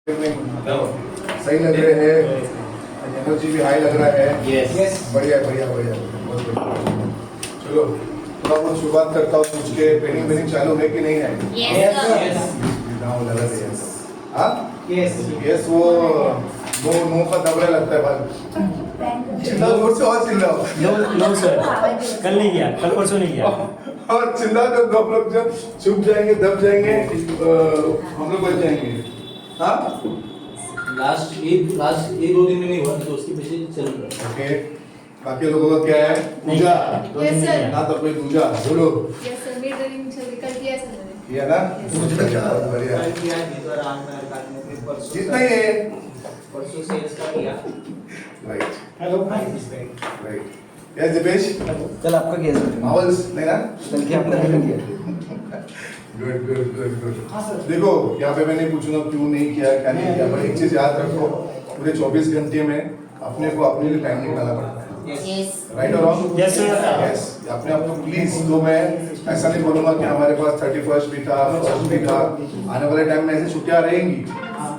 सही लग रहे हैं, एनर्जी भी हाई लग रहा है। यस बढ़िया बढ़िया बढ़िया, बहुत बढ़िया। चलो थोड़ा बहुत शुरुआत करता हूँ पूछ के, ट्रेनिंग वेनिंग चालू है कि नहीं है? गाँव लगा दे यस। हाँ यस, वो नो का दबरा लगता है भाई। चिल्लाओ जोर से और चिल्लाओ। नो सर, कल नहीं किया, कल परसों नहीं किया। और चिल्ला तो हम लोग जब चुप जाएंगे दब जाएंगे, हम लोग बच जाएंगे। हाँ लास्ट एक दो दिन में नहीं हुआ तो उसके पीछे चल रहा है। ओके, बाकी लोगों का क्या है? पूजा Yes, sir. ना तो कोई पूजा बोलो यस सर, मेरी ट्रेनिंग चल कल किया सर मैंने। किया ना? बढ़िया बढ़िया, जितना ही है परसों सेल्स का किया। Right hello right. Yes Deepesh, कल आपका केस है। मावल्स नहीं ना? कल की आपका नहीं किया। Good good good good. देखो यहाँ पे मैं नहीं पूछूंगा क्यों नहीं किया क्या नहीं किया, पर एक चीज याद रखो, पूरे 24 घंटे में अपने को अपने लिए टाइम निकालना पड़ता है। यस राइट और रॉन्ग? Yes, sir. यस, अपने आप को प्लीज। तो मैं ऐसा नहीं बोलूंगा कि हमारे पास 31st भी था, 1st भी था, आने वाले टाइम में ऐसी छुट्टियां रहेंगी,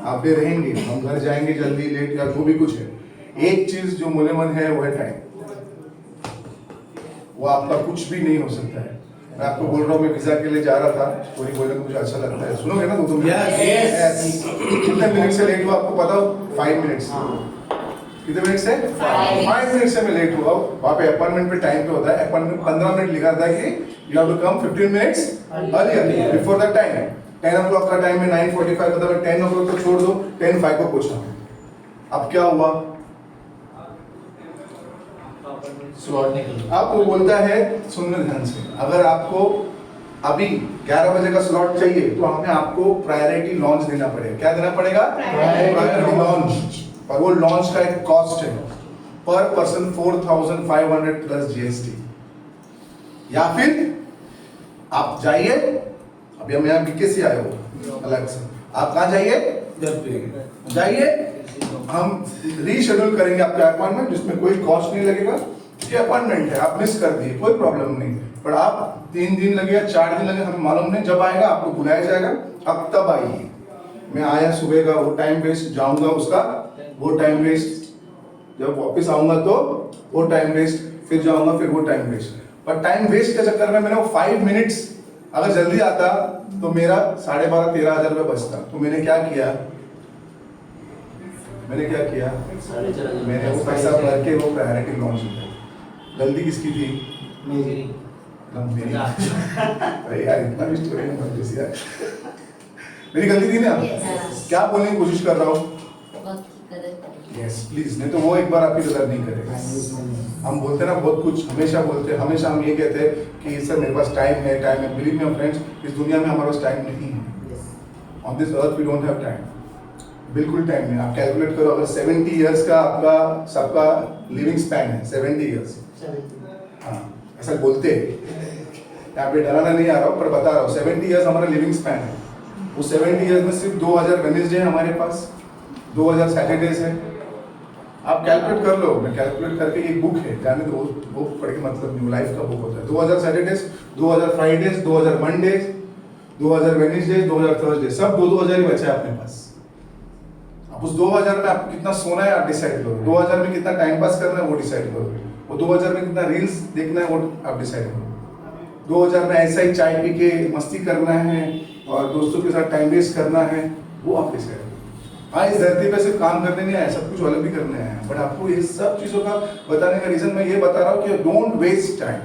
आप भी रहेंगे, हम घर जाएंगे जल्दी लेट या जो भी कुछ है। एक चीज जो मुझे मन है वो है टाइम, वो आपका कुछ भी नहीं हो सकता है। मैं आपको बोल रहा हूँ, मैं वीजा के लिए जा रहा था, कोई बोले तो मुझे अच्छा लगता है, सुनोगे ना? तो Yes. कितने मिनट से लेट हुआ आपको पता हो? 5 मिनट से। कितने मिनट से? 5 मिनट से मैं लेट हुआ। वहाँ पे अपॉइंटमेंट पे टाइम पे होता है, अपॉइंटमेंट 15 मिनट लिखा था कि you have to come 15 minutes earlier before the time. 10 o'clock का टाइम है, 9:45 का, तो 10 o'clock को छोड़ दो, 10:05 को पहुंचा। अब क्या हुआ? स्लॉट निकल आपको बोलता है, सुनने ध्यान से, अगर आपको अभी 11 बजे का स्लॉट चाहिए तो हमें आपको प्रायोरिटी लॉन्च देना पड़ेगा। क्या देना पड़ेगा? Priority launch. पर वो लॉन्च का एक कॉस्ट है, पर पर्सन 4,500 प्लस जीएसटी। या फिर आप जाइए, अभी हम यहाँ बीके से आए हो अलग से, आप कहाँ जाइए? जाइए, हम रीशेड्यूल करेंगे आपका अपॉइंटमेंट, जिसमें कोई कॉस्ट नहीं लगेगा। ये अपॉइंटमेंट है, आप मिस कर दिए कोई प्रॉब्लम नहीं, पर आप 3 दिन लगेगा 4 दिन लगेगा, हमें मालूम नहीं, जब आएगा आपको बुलाया जाएगा, अब तब आइए। मैं आया सुबह का वो टाइम वेस्ट, जाऊंगा उसका वो टाइम वेस्ट, जब वापस आऊंगा तो वो टाइम वेस्ट, फिर जाऊंगा फिर वो टाइम वेस्ट। पर टाइम वेस्ट के चक्कर में मैंने वो 5 मिनट्स अगर जल्दी आता तो मेरा 12,500-13,000 रुपये बचता। तो मैंने क्या किया? मैंने वो पैसा भर के वो प्रायोरिटी लॉन्च किया। गलती किसकी थी? मेरी मेरी। अरे यार इतना भी स्टोरी मत घुस यार। मेरी गलती थी ना? Yes. क्या बोलने की कोशिश कर रहा हूँ? यस प्लीज, नहीं तो वो एक बार आपकी कदर नहीं करेगा। हम बोलते ना बहुत कुछ, हमेशा बोलते हैं, हमेशा हम ये कहते हैं कि सर मेरे पास टाइम है। बिलीव मी फ्रेंड्स, इस दुनिया में हमारे पास टाइम नहीं है। On this earth we don't have time, बिल्कुल टाइम नहीं। आप कैलकुलेट करो, अगर 70 इयर्स का आपका सबका लिविंग स्पैन है, 70 इयर्स। हाँ ऐसा बोलते हैं, यहाँ पे डराना नहीं आ रहा हूँ, पर बता रहा हूँ 70 इयर्स हमारा लिविंग स्पैन है। वो 70 इयर्स में सिर्फ 2000 वेडनेसडे है हमारे पास, 2000 सैटरडेज है। आप कैलकुलेट कर लो, मैं कैलकुलेट करके एक बुक है, जाने दो, वो पढ़ के मतलब नहीं, लाइफ का बुक होता है। 2000 Saturdays, 2000 Fridays, 2000 Mondays, 2000 Wednesday, 2000 Thursday, सब 2-2 ही बचा है अपने पास। अब उस 2000 में आपको कितना सोना है आप डिसाइड करो, 2000 में कितना टाइम पास करना है वो डिसाइड करो, वो 2000 में कितना रील्स देखना है वो आप डिसाइड करो, 2000 में ऐसा ही चाय पी के मस्ती करना है और दोस्तों के साथ टाइम वेस्ट करना है, वो आप डिसाइड करो। हाँ, इस धरती पे सिर्फ काम करने नहीं आया, सब कुछ अलग भी करने आया है, बट आपको ये सब चीज़ों का बताने का रीज़न मैं ये बता रहा हूँ कि डोंट वेस्ट टाइम।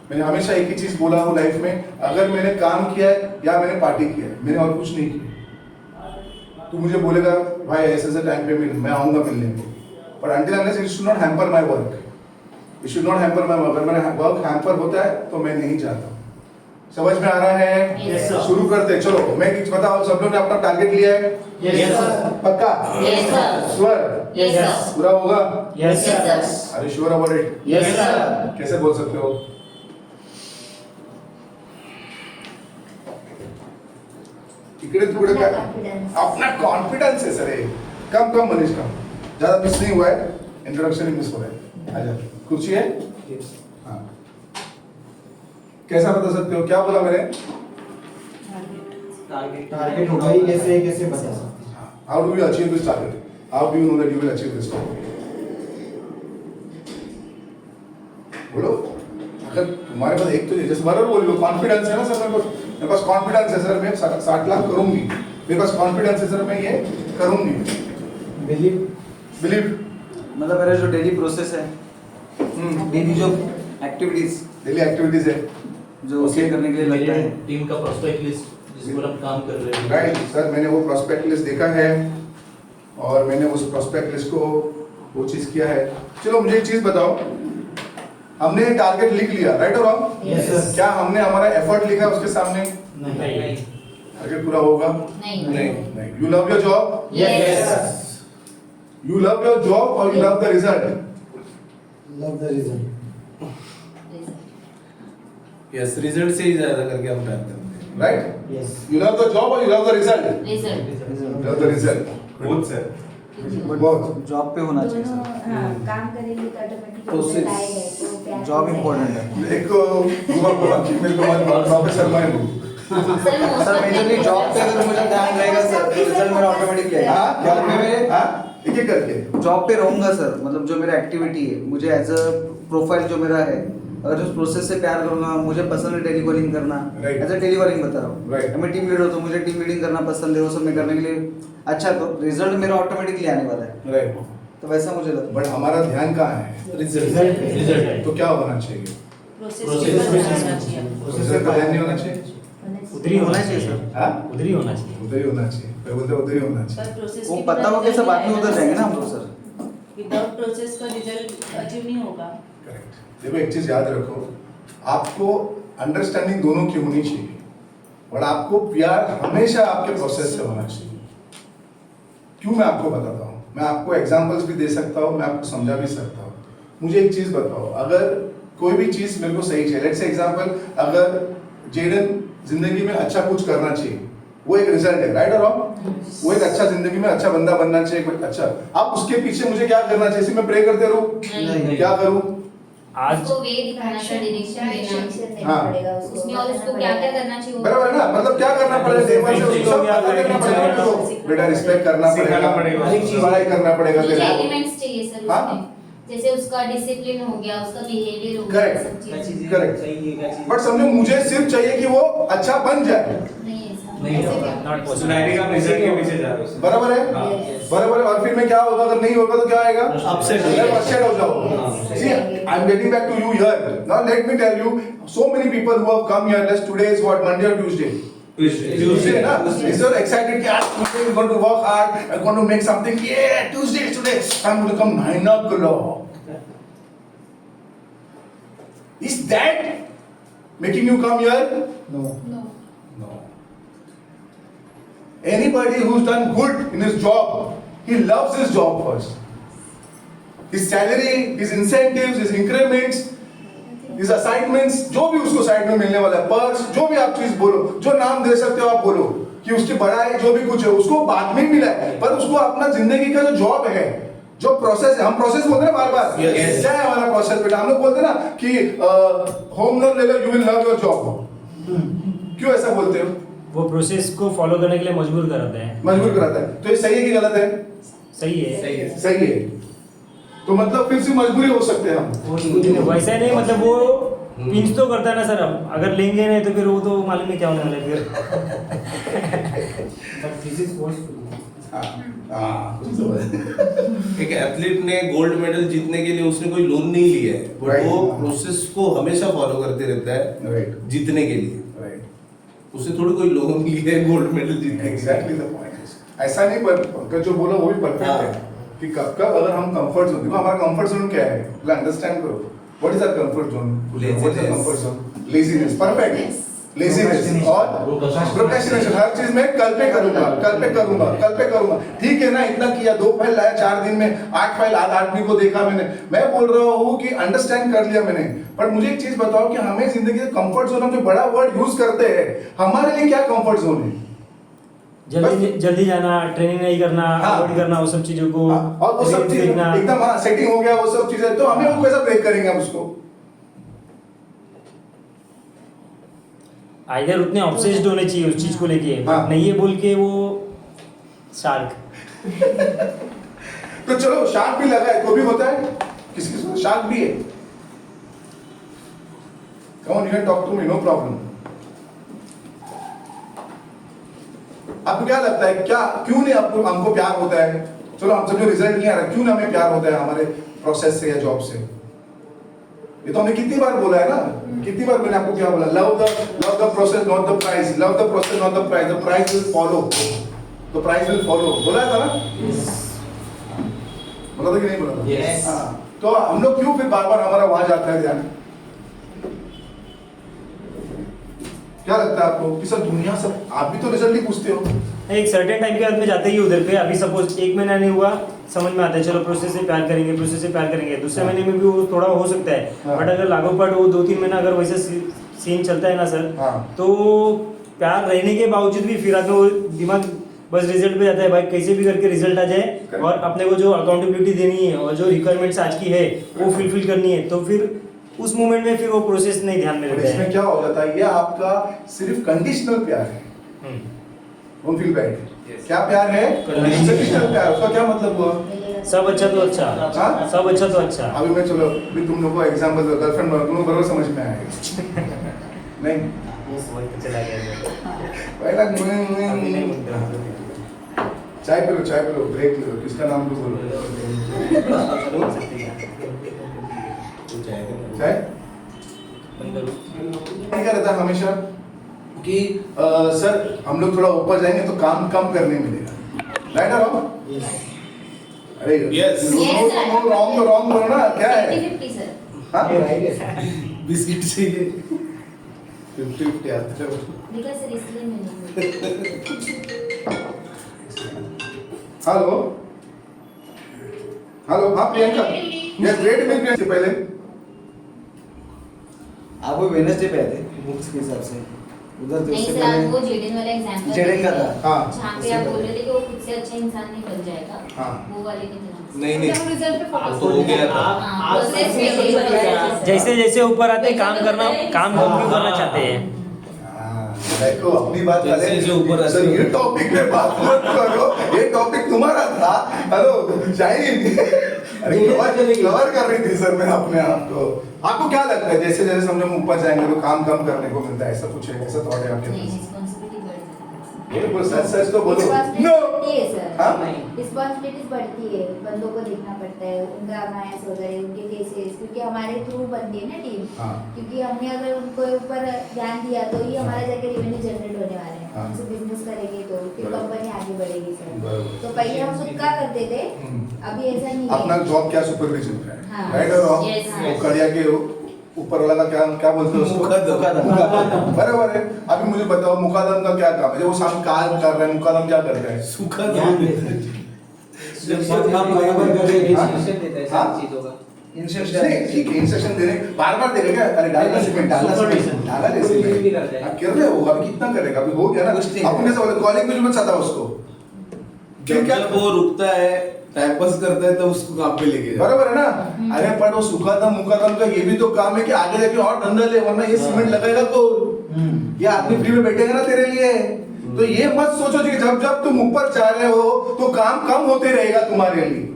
मैंने हमेशा एक ही चीज़ बोला हूँ लाइफ में, अगर मैंने काम किया है या मैंने पार्टी किया है, मैंने और कुछ नहीं किया, तू मुझे बोलेगा भाई ऐसे टाइम पे मिल, मैं आऊँगा मिलने को, but until unless it should not hamper my work, it should not hamper my work. अगर मेरा वर्क हैम्पर होता है तो मैं नहीं जाता। समझ में आ रहा है? Yes, sir. शुरू करते हैं, चलो। मैं कुछ बताओ, सब लोगों ने अपना टारगेट लिया है? Yes, sir. पक्का? Yes, sir. Sure? Yes, sir. पूरा होगा? Yes, sir. Yes, sir. अरे sure about it? Yes, sir. कैसे बोल सकते हो? इकडे तिकडे काय? अपना कॉन्फिडेंस है सर। कम मनीष कम, ज्यादा मिस नहीं हुआ है, इंट्रोडक्शन ही मिस हो रहा है। आजा, कुर्सी है? हाँ, कैसा बता सकते हो? क्या बोला मैंने? टारगेट टारगेट होगा ही कैसे बता सकते हैं। How do you achieve this target? How do you know that you will achieve this target? बोलो, अगर तुम्हारे पास एक तो जैसे बराबर बोलिए कॉन्फिडेंस है ना सर, मेरे पास कॉन्फिडेंस है सर, मैं 60 लाख करूंगी, मेरे पास कॉन्फिडेंस है सर, मैं ये करूंगी। बिलीव मतलब मेरा जो डेली प्रोसेस है, डेली जो एक्टिविटीज है जो उसे करने के लिए लगता है, टीम का प्रोस्पेक्ट लिस्ट जिस पर हम काम कर रहे हैं। राइट सर, मैंने वो प्रोस्पेक्ट लिस्ट देखा है और मैंने उस प्रोस्पेक्ट लिस्ट को वो चीज किया है। चलो मुझे एक चीज बताओ, हमने टारगेट लिख लिया, राइट और रॉन्ग? Yes, sir. क्या हमने हमारा एफर्ट लिखा उसके सामने? नहीं। टारगेट पूरा होगा? नहीं। You love your job? Yes. You love your job और you love the result? Yes, result से ही ज्यादा करके हम प्लान करते हैं। Right? Yes. You love the job और you love the result? Love the result. Both sir. बहुत। जॉब पे होना चाहिए दोनों सर। हाँ, काम करेंगे तो ऑटोमेटिक Process. रिजल्ट आएगा, तो प्यार जॉब से इम्पोर्टेंट है। एक मेरे को प्रोफेसर मैं हूँ। सर मेजरली जॉब पे अगर मुझे ध्यान रहेगा सर, तो रिजल्ट मेरा ऑटोमेटिकली आएगा। हाँ, जॉब पे मेरे एक एक करके। जॉब पे रहूंगा सर, मतलब जो मेरा एक्टिविटी है, मुझे एज अ प्रोफाइल जो मेरा है, अगर उस प्रोसेस से प्यार करूंगा, मुझे पसंद है टेलीकॉलिंग करना, Right. एज अ टेलीकॉलिंग बता रहा हूँ। Right. मैं टीम लीडर हूँ तो मुझे टीम लीडिंग करना पसंद है, वो सब मैं करने के लिए अच्छा, तो रिजल्ट मेरा ऑटोमेटिकली आने वाला है, राइट। तो वैसा मुझे लगता बट हमारा ध्यान कहाँ है? रिजल्ट तो क्या होना चाहिए? प्रोसेस Process पे पे होना चाहिए। प्रोसेसर का ध्यान नहीं होना चाहिए? उधर ही होना चाहिए सर। हाँ? उधर ही होना चाहिए। उधर ही होना चाहिए। मैं बोलते उधर ही होना पर चाहिए। प्रोसेस है। वो पता हो के सब बाद में उधर जाएंगे ना हम लोग सर। विदाउट प्रोसेस का रिजल्ट अचीव नहीं होगा। करेक्ट। देखो एक चीज याद रखो, आपको अंडरस्टैंडिंग दोनों की होनी चाहिए और आपको प्यार हमेशा आपके प्रोसेस से होना चाहिए। क्यों मैं आपको बताता हूँ, मैं आपको एग्जांपल्स भी दे सकता हूँ, मैं आपको समझा भी सकता हूँ। मुझे एक चीज बताओ, अगर कोई भी चीज मेरे को सही चाहिए, लेट्स से एग्जांपल, अगर जेडन जिंदगी में अच्छा कुछ करना चाहिए, वो एक रिजल्ट है, राइट और रॉन्ग? वो एक अच्छा जिंदगी में अच्छा बंदा बनना चाहिए, कोई अच्छा। अब उसके पीछे मुझे क्या करना चाहिए? सिर्फ मैं प्रे करते रहूं? नहीं। क्या करूं? आज उसको वे दिखाना चाहिए, डायरेक्शन देना एक्शन हाँ। देना पड़ेगा उसको, उसमें, और उसको क्या क्या करना चाहिए वो बराबर है ना? मतलब क्या करना पड़ेगा? देवर से उसको सब पता करना पड़ेगा उसको। बेटा रिस्पेक्ट करना सिखाना पड़ेगा, पड़ेगा। पढ़ाई करना पड़ेगा मुझे तेरे को। एलिमेंट्स चाहिए सर हाँ? उसमें, जैसे उसका डिसिप्लिन हो गया, उसका बिहेवियर हो गया, Correct. सब चीजें। करेक्ट। बट समझो मुझे सिर्फ चाहिए कि वो अच्छा बन जाए, नहीं ऐसा नहीं ऐसे होगा। क्या? Not possible. डायरेक्ट आप रिजल्ट के पीछे जा रहे हो। बराबर है? हाँ। बराबर है। और फिर मैं क्या होगा, अगर नहीं होगा तो क्या आएगा? Upset हो मैं upset हो जाऊंगा। हाँ। See, I'm getting back to you here. Now let me tell you, so many people who have come here. Let's today is what, Monday or Tuesday? Tuesday, na? Is so excited? Yeah, Tuesday is going to work hard. I'm going to make something. Yeah, Tuesday is today. I'm going to come 9 o'clock. Is that making you come here? No. No. Anybody who's done good in his job, he loves his job first. His salary, his incentives, his increments, his assignments, जो भी उसको side में मिलने वाला है, purse, जो भी आप चीज बोलो, जो नाम दे सकते हो आप बोलो, कि उसकी बड़ाई जो भी कुछ है, उसको बाद में ही मिला है, पर उसको अपना जिंदगी का जो जॉब है, जो प्रोसेस है, हम प्रोसेस बोलते हैं ना बार बार, Yes. क्या है हमारा प्रोसेस बेटा? हम लोग बोलते हैं ना कि होम लोन ले लो, you will love your job. क्यों ऐसा बोलते हो? वो प्रोसेस को फॉलो करने के लिए मजबूर कराते हैं। मजबूर कराता है। तो ये सही है कि गलत है? सही है। सही है। सही है। तो मतलब फिर से मजबूरी हो सकते हैं हम। वैसा नहीं, मतलब वो पिंच तो करता है ना सर, हम अगर लेंगे नहीं तो फिर वो तो मालूम नहीं क्या होने वाला है फिर। हाँ, कुछ समझ। एक एथलीट ने गोल्ड मेडल जीतने के लिए उसने कोई लोन नहीं लिया है, बट Right. वो प्रोसेस को हमेशा फॉलो करते रहता है Right. जीतने के लिए। Right. उसने थोड़ी कोई लोन लिया है गोल्ड मेडल जीतने के लिए। Exactly the point is. ऐसा नहीं, पर पंकज जो बोला वो भी परफेक्ट हाँ। है कि कब कब अगर हम कंफर्ट जोन, देखो हमारा कंफर्ट जोन क्या है, पहले अंडरस्टैंड करो। What is our comfort zone? What is comfort zone? Laziness. Perfect. Laziness और प्रोक्रेस्टिनेशन। हर चीज में कल पे करूंगा, कल पे करूंगा, कल पे करूंगा। ठीक है ना, इतना किया, 2 फाइल लाया 4 दिन में, 8 फाइल आदमी को देखा मैंने। मैं बोल रहा हूँ कि अंडरस्टैंड कर लिया मैंने, पर मुझे एक चीज बताओ कि हमें जिंदगी का कंफर्ट जोन, हम जो बड़ा वर्ड यूज करते हैं, हमारे लिए क्या कंफर्ट जोन है? जल्दी जाना, ट्रेनिंग नहीं करना, हाँ। अवॉइड करना वो सब चीजों को, हाँ, और वो सब रील्स चीज देखना। एकदम सेटिंग हो गया, वो सब चीजें, तो हमें वो कैसा ब्रेक करेंगे हम उसको? आइदर उतने ऑब्सेस्ड होने चाहिए उस चीज को लेके, हाँ। नहीं ये बोल के वो शार्क तो चलो शार्क भी लगा है तो भी होता है, किसी किसी शार्क भी है। Come on, you can talk to me, no problem. आपको क्या लगता है, क्या क्यों नहीं आपको हमको प्यार होता है? चलो हम समझो रिजल्ट नहीं आ रहा, क्यों ना हमें प्यार होता है हमारे प्रोसेस से या जॉब से? ये तो हमने कितनी बार बोला है ना, कितनी बार मैंने आपको क्या बोला, love the process not the price, love the process not the price, the price will follow, the price will follow, बोला था ना? बोला था कि नहीं बोला था? Yes. हाँ, तो हम लोग क्यों फिर बार बार हमारा वहां जाता है ध्यान? क्या लगता है आपको कि सर दुनिया सब, आप भी तो रिजल्ट ही पूछते हो? एक सर्टेन टाइम के बाद में जाते ही उधर पे, अभी सपोज 1 महीना नहीं हुआ, समझ में आता है चलो प्रोसेस से प्यार करेंगे, प्रोसेस से प्यार करेंगे, दूसरे महीने में भी वो थोड़ा हो सकता है, हाँ। बट अगर लागोपाठ वो 2-3 महीना अगर वैसे सीन चलता है ना सर, हाँ। तो प्यार रहने के बावजूद भी फिर आगे वो दिमाग बस रिजल्ट पे जाता है, भाई कैसे भी करके रिजल्ट आ जाए और अपने को जो अकाउंटेबिलिटी देनी है और जो रिक्वायरमेंट्स आज की है वो फुलफिल करनी है, तो फिर उस मोमेंट में फिर वो प्रोसेस नहीं ध्यान में और रहता इसमें है। क्या हो जाता है, ये आपका सिर्फ कंडीशनल प्यार है, डोंट फील बैड। क्या प्यार है? कंडीशनल प्यार। उसका क्या मतलब हुआ? सब अच्छा तो अच्छा, हाँ? सब अच्छा तो अच्छा। अभी मैं चलो भी तुम लोगों को एग्जांपल दो, गर्लफ्रेंड तुम लोग बराबर समझ में आएगा नहीं? चला गया पहला चाय पी लो, ब्रेक लो, किसका नाम तो बोलो। चाय क्या रहता है हमेशा कि सर हम लोग थोड़ा ऊपर जाएंगे तो काम कम करने मिलेगा, राइट और रॉन्ग? अरे Yes. रॉन्ग तो रॉन्ग बोलो ना, क्या है? 50-50 सर। हाँ? बिस्किट चाहिए 50-50 आता है। देखा सर, इसलिए मैंने हेलो हेलो, हाँ प्रियंका, यस ग्रेट मिल से पहले आप वो वेडनेसडे पे आए थे बुक्स के हिसाब से, उधर नहीं उससे सर, आज वो पहले जेडन वाला एग्जाम्पल जेडन का था। हाँ। जहाँ पे आप बोल रहे थे कि वो खुद से अच्छा इंसान नहीं बन जाएगा, हाँ। वो वाले की तरह। नहीं नहीं हम रिजल्ट पे आप फोकस तो हो गया था। हाँ, प्रोसेस में यही बताया सर। जैसे जैसे ऊपर आते काम करना, काम हम क्यों करना चाहते हैं? देखो अपनी बात जैसे करें। जो ऊपर सर ये टॉपिक पे बात मत करो, ये टॉपिक तुम्हारा था। हेलो शाहीन, अरे कवर कर रही थी सर मैं अपने आप को। आपको क्या लगता है जैसे जैसे हम लोग ऊपर जाएंगे तो काम कम करने को मिलता है, ऐसा कुछ है, ऐसा थॉट है आपके नहीं, पास? रिस्पॉन्सिबिलिटी बढ़ जाती ये बोल सच सच तो बोलो। रिस्पॉन्सिबिलिटी बढ़ती है सर, हाँ? रिस्पॉन्सिबिलिटीज बढ़ती है, बंदों को देखना पड़ता है, उनका मैच वगैरह, उनके केसेस, क्योंकि हमारे थ्रू बनती है ना टीम। हाँ। क्योंकि हमने अगर उनको ऊपर ध्यान दिया तो ये हमारे जाके रेवेन्यू जनरेट होने वाले हैं, हाँ। उनसे बिजनेस करेंगे तो फिर बराबर। कंपनी आगे बढ़ेगी सर। बराबर। तो पहले हम सबका करते थे, अभी ऐसा नहीं अपना है। जॉब क्या सुपरविजन का है, हाँ। राइट और रॉन्ग? Yes, वो yes. करिया के ऊपर वाला का क्या क्या बोलते हैं उसको? मुकादम। बराबर है। अभी मुझे बताओ मुकादम का क्या काम है? जब वो सामने काम कर रहा है, मुकादम क्या करता है? सूखा जब सब काम बराबर कर रहे हैं, हाँ? इंस्ट्रक्शन देता है हाँ? सारी चीजों का। नहीं ठीक है, इंस्ट्रक्शन देने बार बार देगा क्या? अरे डालना सीमेंट, डालना सीमेंट, डाला ले Supervision भी करता है। सीमेंट। अब कर रहे हो, अभी कितना करेगा? अभी हो गया ना, कुछ नहीं अपने से बोले कॉलिंग में जो मैं चाहता उसको जब जब वो रुकता है टाइम पास करता है तो उसको काम पे लेके जाओ। बराबर है ना? अरे पर वो सुखादम मुकादम का ये भी तो काम है कि आगे जाके और धंधा ले, वरना ये सीमेंट लगाएगा कौन? ये आदमी फ्री में बैठेगा ना तेरे लिए। तो ये मत सोचो कि जब जब तुम ऊपर जा रहे हो तो काम कम होते रहेगा तुम्हारे लिए,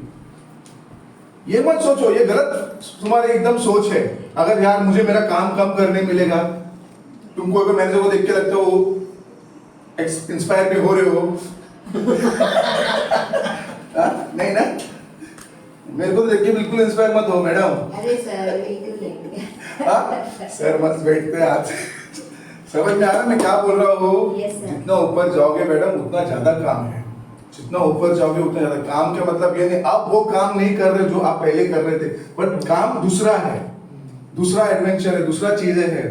ये मत सोचो, ये गलत तुम्हारी एकदम सोच है। अगर यार मुझे मेरा काम कम करने मिलेगा, तुम कोई भी मैनेजर को देख के लगता हो इंस्पायर भी हो रहे हो नहीं ना? मेरे को तो देख के बिल्कुल इंस्पायर मत हो मैडम। अरे सर बिल्कुल नहीं। सर मत बैठते हाथ समझ में आ रहा है मैं क्या बोल रहा हूँ? Yes, sir. जितना ऊपर जाओगे मैडम उतना ज्यादा काम है, जितना ऊपर जाओगे उतना ज्यादा काम। का मतलब ये नहीं आप वो काम नहीं कर रहे जो आप पहले कर रहे थे, बट काम दूसरा है, दूसरा एडवेंचर है, दूसरा चीजें है,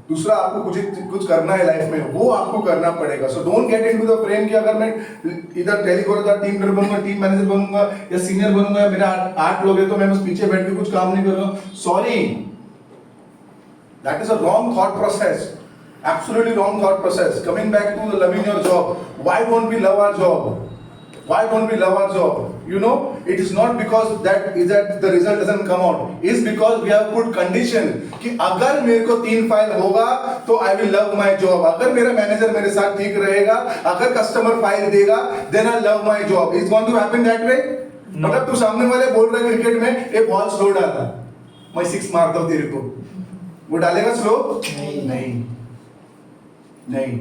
दूसरा आपको कुछ करना है लाइफ में, वो आपको करना पड़ेगा। So don't get into the frame कि अगर मैं इधर टेलीकॉलर टीम लीडर बनूंगा, टीम मैनेजर बनूंगा या सीनियर बनूंगा, या मेरा 8 लोग हैं तो मैं बस पीछे बैठ के कुछ काम नहीं कर रहा हूँ। Sorry, that is a wrong thought process, absolutely wrong thought process. Coming back to loving your job, why don't we love our job? Why don't we love our job? You know, it is not because that the result doesn't come out. It's because we have put condition कि अगर मेरे को 3 file होगा तो I will love my job. अगर मेरा manager मेरे साथ ठीक रहेगा, अगर कस्टमर फाइल देगा, then I love my job. It's going to happen that way? मतलब तू सामने वाले बोल रहे क्रिकेट में एक बॉल स्लो डाला, मैं 6 मारता हूँ तेरे को, वो डालेगा स्लो? नहीं,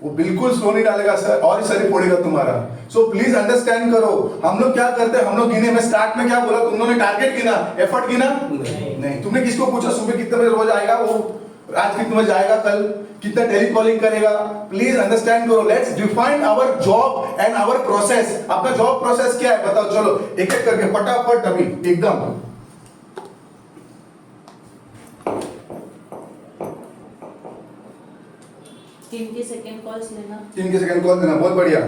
वो बिल्कुल स्लो नहीं डालेगा सर, और ही सर फोड़ेगा तुम्हारा। सो प्लीज अंडरस्टैंड करो, हम लोग क्या करते हैं, हम लोग गिने में स्टार्ट में क्या बोला, तुम लोगों ने टारगेट गिना, एफर्ट गिना? नहीं। तुमने किसको पूछा सुबह कितने बजे रोज आएगा वो, आज कितने बजे आएगा, कल कितना टेली कॉलिंग करेगा? प्लीज अंडरस्टैंड करो, let's define our job and our process. अपना जॉब प्रोसेस क्या है बताओ, चलो एक एक करके फटाफट अभी एकदम। टीम के सेकंड कॉल्स लेना, टीम के सेकंड कॉल देना, बहुत बढ़िया।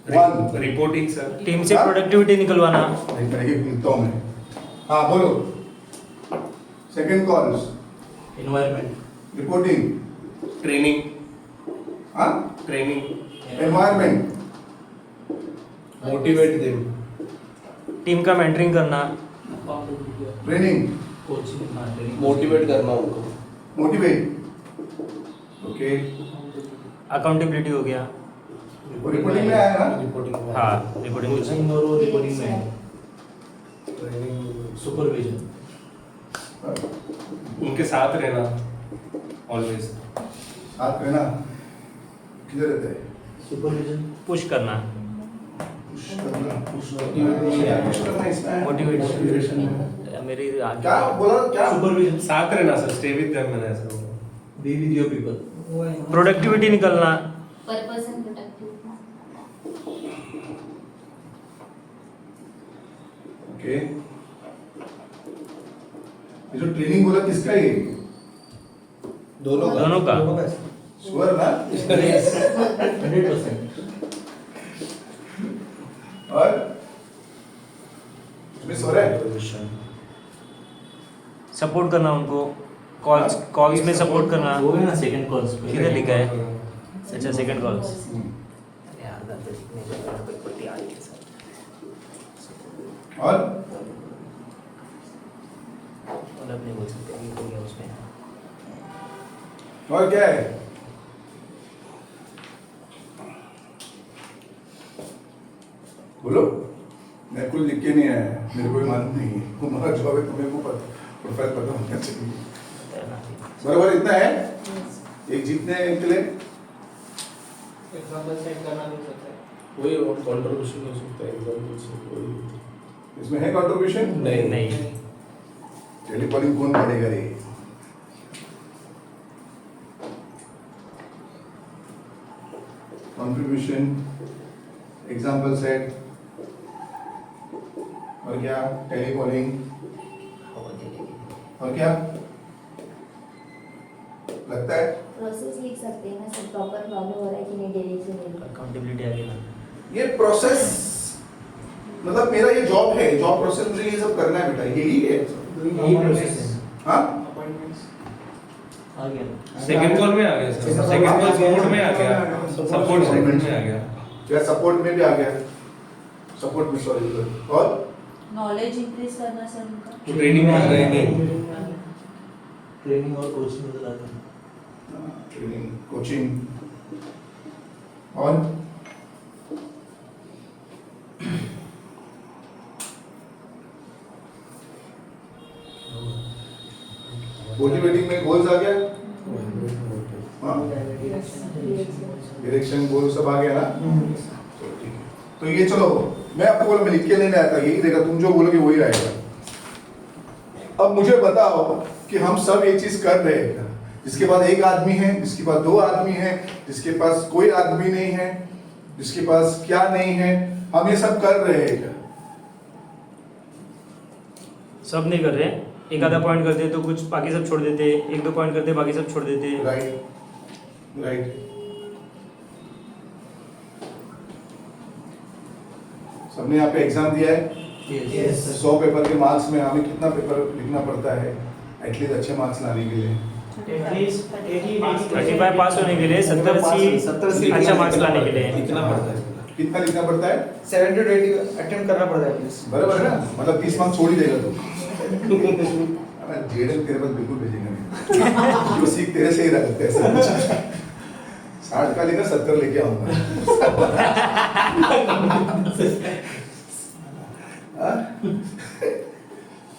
1 रिपोर्टिंग सर, टीम से प्रोडक्टिविटी निकलवाना। लिखता हूं मैं, हाँ बोलो। Second calls, environment, reporting, training, हाँ training, environment, motivate them, team का मेंटरिंग करना, ट्रेनिंग, कोचिंग, मोटिवेट करना उनको, मोटिवेट, ओके। अकाउंटेबिलिटी हो गया। वो रिपोर्टिंग में आया ना? रिपोर्टिंग, हाँ, रिपोर्टिंग कोचिंग और वो रिपोर्टिंग में ट्रेनिंग, सुपरविजन, उनके साथ रहना ऑलवेज, साथ रहना, किधर रहते हैं? सुपरविजन, पुश करना, पुश करना, पुश मोटिवेशन, करना इसमें है। मोटिवेशन मेरी क्या बोला, क्या? सुपरविजन, साथ रहना सर, स्टे विद देम, मैंने ऐसा बोला। Be with your people, productivity निकलना, पर्पस एंड प्रोडक्टिव। ओके। ये जो ट्रेनिंग बोला किसका है? दोनों का। श्योर ना? 100%। और मिस हो रहा है? सपोर्ट करना उनको, कॉल्स में सपोर्ट करना। वो है ना सेकंड कॉल्स पे, किधर लिखा है? अच्छा, सेकंड कॉल्स। और नहीं बोल सकते, ये हो गया उसमें। और क्या है? बोलो। मैं कुछ लिख के नहीं आया, मेरे को भी मालूम नहीं है, तुम्हारा जॉब है, तुम्हें को पता, प्रोफाइल पता होना चाहिए। बराबर इतना है? एक जीतने के लिए एग्जांपल सेट करना नहीं सकता है, वही कंट्रीब्यूशन हो सकता है, एग्जांपल से कोई इसमें है कंट्रीब्यूशन? नहीं। टेलीकॉलिंग कौन पढ़ेगा रे? कंट्रीब्यूशन, एग्जांपल सेट, और क्या? टेलीकॉलिंग, और क्या लगता है? प्रोसेस लिख सकते हैं ना, सब प्रॉपर फॉलो हो रहा है कि नहीं, डेली से डेली। अकाउंटेबिलिटी आ गई ना। ये प्रोसेस मतलब मेरा ये जॉब है, जॉब प्रोसेस मुझे ये सब करना है बेटा, यही है। यही प्रोसेस है। हाँ, आ गया सेकंड कॉल में आ गया सर, सेकंड कॉल सपोर्ट में आ गया, सपोर्ट सेकंड में आ गया, क्या सपोर्ट में भी आ गया, सपोर्ट में, सॉरी। और नॉलेज इंक्रीज करना सर उनका, ट्रेनिंग में आ रहे हैं, ट्रेनिंग और कोचिंग में चलाते हैं, ट्रेनिंग, कोचिंग, और मोटिवेटिंग में गोल्स आ गया, डायरेक्शन गोल सब आ गया ना? तो ठीक है, तो ये चलो मैं आपको बोला, मैं लिख के लेने आया था, यही देखा, तुम जो बोलोगे वही आएगा। अब मुझे बताओ कि हम सब ये चीज कर रहे हैं, जिसके पास एक आदमी है, जिसके पास 2 आदमी है, जिसके पास कोई आदमी नहीं है, जिसके पास क्या नहीं है, हम ये सब कर रहे हैं क्या? सब नहीं कर रहे, एक आधा पॉइंट करते तो कुछ बाकी सब छोड़ देते, 1-2 पॉइंट करते बाकी सब छोड़ देते। Right, right. सबने यहाँ पे एग्जाम दिया है, यस 100 पेपर के मार्क्स में हमें कितना पेपर लिखना पड़ता है एटलीस्ट अच्छे मार्क्स लाने के लिए? 35 पास होने के लिए 70-80 अच्छा मार्क्स लाने के लिए लिखना पड़ता है। कितना लिखना पड़ता है? 70 to 80 अटेम्प्ट करना पड़ता है प्लीज। बराबर है ना? मतलब 30 मार्क्स छोड़ ही देगा तू। अबे जेडल तेरे पास बिल्कुल भेजेंगे नहीं। वो सीख तेरे से ही रखते हैं सब कुछ। 60 का लेकर 70 लेके आऊंगा। हाँ?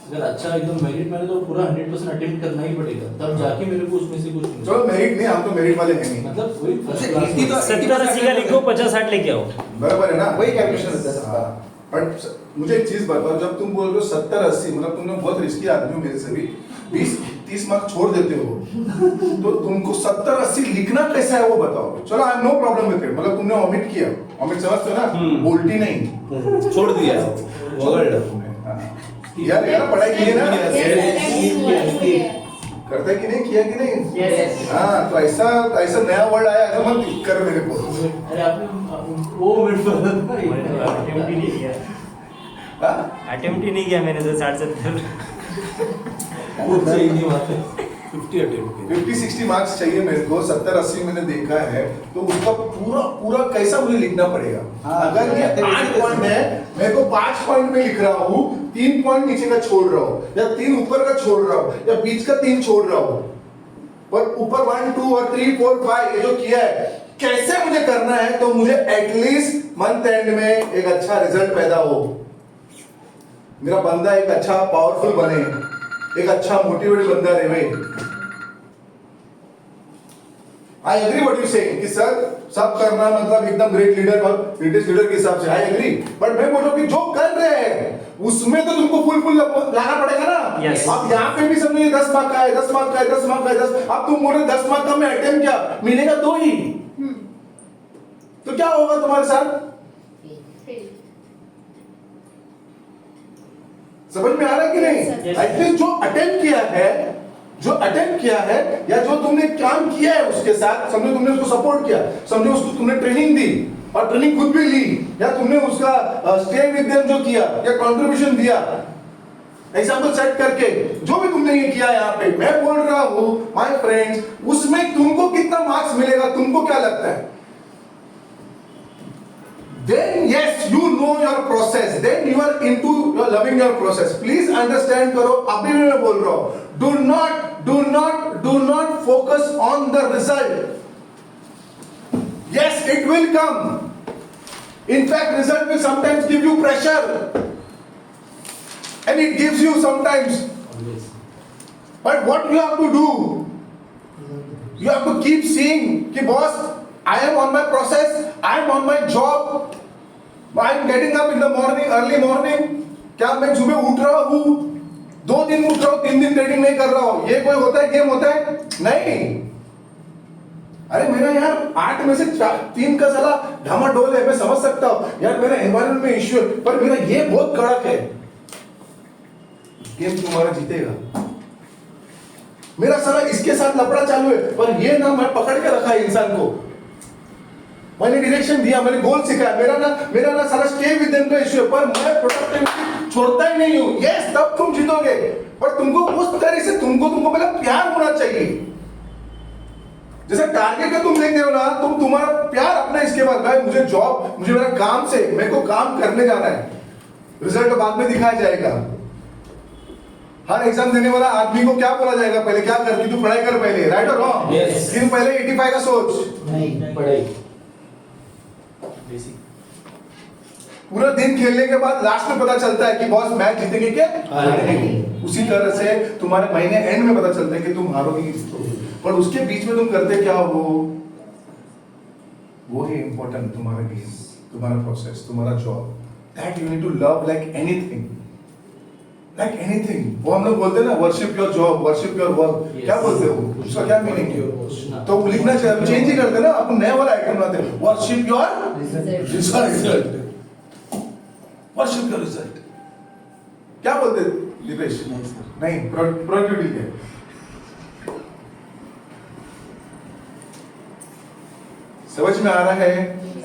अगर अच्छा एकदम मेरिट में है तो पूरा 100% अटेम्प्ट करना ही पड़ेगा, तब जाके मेरे को उसमें से कुछ मिलेगा। चलो मेरिट नहीं, हम तो मेरिट वाले हैं नहीं। मतलब वही फर्स्ट क्लास 70-80 का लिखो, 50-60 लेके आओ। बराबर है ना? वही कैलकुलेशन होता है सबका। बट मुझे एक चीज बताओ, जब तुम बोल रहे हो 70-80, मतलब तुमने बहुत रिस्की आदमी हो मेरे से भी, 20-30 मार्क्स छोड़ देते हो, तो तुमको 70-80 लिखना कैसा है वो बताओ। चलो I am no problem with it, मतलब तुमने ओमिट किया, ओमिट समझते हो ना? बोल्टी नहीं, छोड़ दिया छोड़ तुमने। हाँ। यार ये ना पढ़ाई की है ना, करता है कि नहीं, किया कि नहीं? हाँ, तो ऐसा ऐसा नया वर्ड आया, ऐसा मत कर मेरे को। अरे आपने वो मिनट पर अटेम्प्ट ही नहीं किया, हाँ? अटेम्प्ट ही नहीं किया मैंने तो 60-70। बहुत सही नहीं बात है। 50 अटेम्प्ट 50-60 मार्क्स चाहिए मेरे को, 70-80 मैंने देखा है, तो उसका पूरा पूरा कैसा मुझे लिखना पड़ेगा? हाँ, अगर ये 8 पॉइंट है, मेरे को 5 पॉइंट में लिख रहा हूँ, 3 पॉइंट नीचे का छोड़ रहा हूँ, या 3 ऊपर का छोड़ रहा हूँ, या बीच का 3 छोड़ रहा हूँ, पर ऊपर 1, 2 और 3, 4, 5 ये जो किया है, कैसे मुझे करना है तो मुझे एटलीस्ट मंथ एंड में एक अच्छा रिजल्ट पैदा हो, मेरा बंदा एक अच्छा पावरफुल बने, एक अच्छा मोटिवेटेड बंदा रहे। I agree what you saying कि सर सब करना मतलब एकदम ग्रेट लीडर और ग्रेटेस्ट लीडर के हिसाब से, आई एग्री, बट मैं बोल रहा हूं कि जो कर रहे हैं उसमें तो तुमको फुल लाना पड़ेगा ना। Yes. अब यहाँ पे भी समझिए 10 मार्क का है, 10 मार्क का है, 10 मार्क का है, 10, अब तुम बोल रहे 10 मार्क का मैं अटेम्प्ट क्या मिलेगा 2 ही, तो क्या होगा तुम्हारे साथ? समझ में आ रहा है कि नहीं? एटलीस्ट जो अटेम्प्ट किया है या जो तुमने काम किया है उसके साथ, समझो तुमने उसको सपोर्ट किया, समझो उसको तुमने ट्रेनिंग दी और ट्रेनिंग खुद भी ली, या तुमने उसका स्टे विद देम जो किया या कंट्रीब्यूशन दिया, एग्जांपल सेट करके जो भी तुमने ये किया यहाँ पे, मैं बोल रहा हूँ माय फ्रेंड्स, उसमें तुमको कितना मार्क्स मिलेगा तुमको क्या लगता है? Then yes, you know your process. Then you are loving your process. Please understand करो, अभी भी मैं बोल रहा हूँ, do not focus on the result. Yes, it will come. In fact, result will sometimes give you pressure, and it gives you sometimes. But what you have to do, you have to keep seeing कि boss, I am on my process, I am on my job, I am getting up in the morning, early morning. क्या मैं सुबह उठ रहा हूँ, 2 दिन उठ रहा हूँ, 3 दिन ट्रेडिंग नहीं कर रहा हूँ, ये कोई होता है, गेम होता है? नहीं। अरे मेरा यार 8 में से 3 का साला ढामाडोल है, मैं समझ सकता हूँ यार, मेरा एनवायरनमेंट में इश्यू है, पर मेरा ये बहुत कड़क है, गेम तुम्हारा जीतेगा। मेरा साला इसके साथ लफड़ा चालू है, पर ये ना मैं पकड़ के रखा है इंसान को, मैंने डायरेक्शन दिया, मैंने गोल सिखाया, मेरा ना सारा स्टे विद देम का इश्यू है, पर मैं प्रोडक्टिविटी छोड़ता ही नहीं हूं। यस, तब तुम जीतोगे, पर तुमको उस तरह से तुमको पहले प्यार होना चाहिए। जैसे टारगेट का तुम देखते हो ना, तुम्हारा प्यार अपना, इसके बाद भाई मुझे जॉब, मुझे मेरा काम से, मेरे को काम करने जाना है, रिजल्ट बाद में दिखाया जाएगा। हर एग्जाम देने वाला आदमी को क्या बोला जाएगा? पहले क्या कर, कि तू पढ़ाई कर पहले, राइट और रॉन्ग? Yes. लेकिन पहले 85 का सोच, नहीं पढ़ाई पूरा दिन खेलने के बाद लास्ट में पता चलता है कि बॉस मैच जीतेंगे क्या हारेंगे। उसी तरह से तुम्हारे महीने एंड में पता चलता है कि तुम हारोगे कि जीतोगे, पर उसके बीच में तुम करते क्या हो, वो है इंपॉर्टेंट, तुम्हारा गेम, तुम्हारा प्रोसेस, तुम्हारा job, that you need to love like anything, like anything. वो हम लोग बोलते हैं ना, worship your job, worship your work, क्या बोलते हो, उसका क्या मीनिंग है? तो लिखना चाहिए, चेंज ही करते ना, अपन नया वाला आइटम बनाते हैं, worship your result, worship your result. क्या बोलते हैं दीपेश? नहीं, प्रोडक्टिविटी है। समझ में आ रहा है?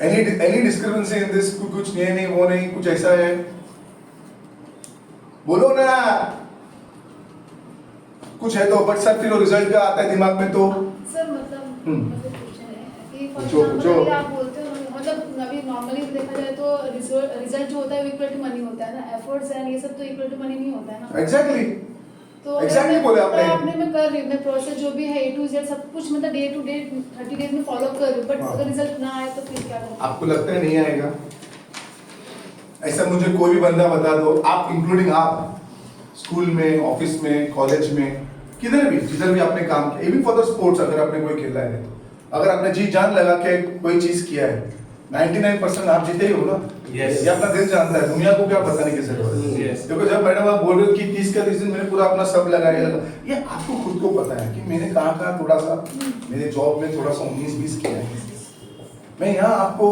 Any discrepancy in this? कुछ ये नहीं, वो नहीं, कुछ ऐसा है, बोलो ना, कुछ है तो। बट सर फिर रिजल्ट का आता है दिमाग में तो सर मतलब क्वेश्चन है कि पूछो। आप बोलते हो मतलब अभी नॉर्मली देखा जाए तो रिजल्ट जो होता है वो इक्वल टू मनी होता है ना, एफर्ट्स एंड ये सब तो इक्वल टू मनी नहीं होता है ना। एग्जैक्टली तो अगर Exactly मैं बोले पूरा आपने। मैं कर रही हूँ, मैं प्रोसेस जो भी है A to Z सब कुछ मतलब डे टू डे 30 डेज में फॉलो कर रही हूँ, बट हाँ। अगर रिजल्ट ना आए तो फिर क्या करूँ? आपको लगता है नहीं आएगा? ऐसा मुझे कोई भी बंदा बता दो, आप इंक्लूडिंग आप, स्कूल में, ऑफिस में, कॉलेज में, किधर भी जिधर भी आपने काम किया, इवन फॉर द स्पोर्ट्स, अगर आपने कोई खेला है तो अगर आपने जी जान लगा के कोई चीज किया है, 99% आप जीते ही हो ना। Yes. ये अपना दिल जानता है, दुनिया को क्या बताने की जरूरत है। Yes. देखो जब मैडम आप बोल रहे हो कि 30 का रीजन मैंने पूरा अपना सब लगाया लगा, ये आपको खुद को पता है कि मैंने कहाँ थोड़ा सा मेरे जॉब में थोड़ा सा 19-20 किया है। मैं यहाँ आपको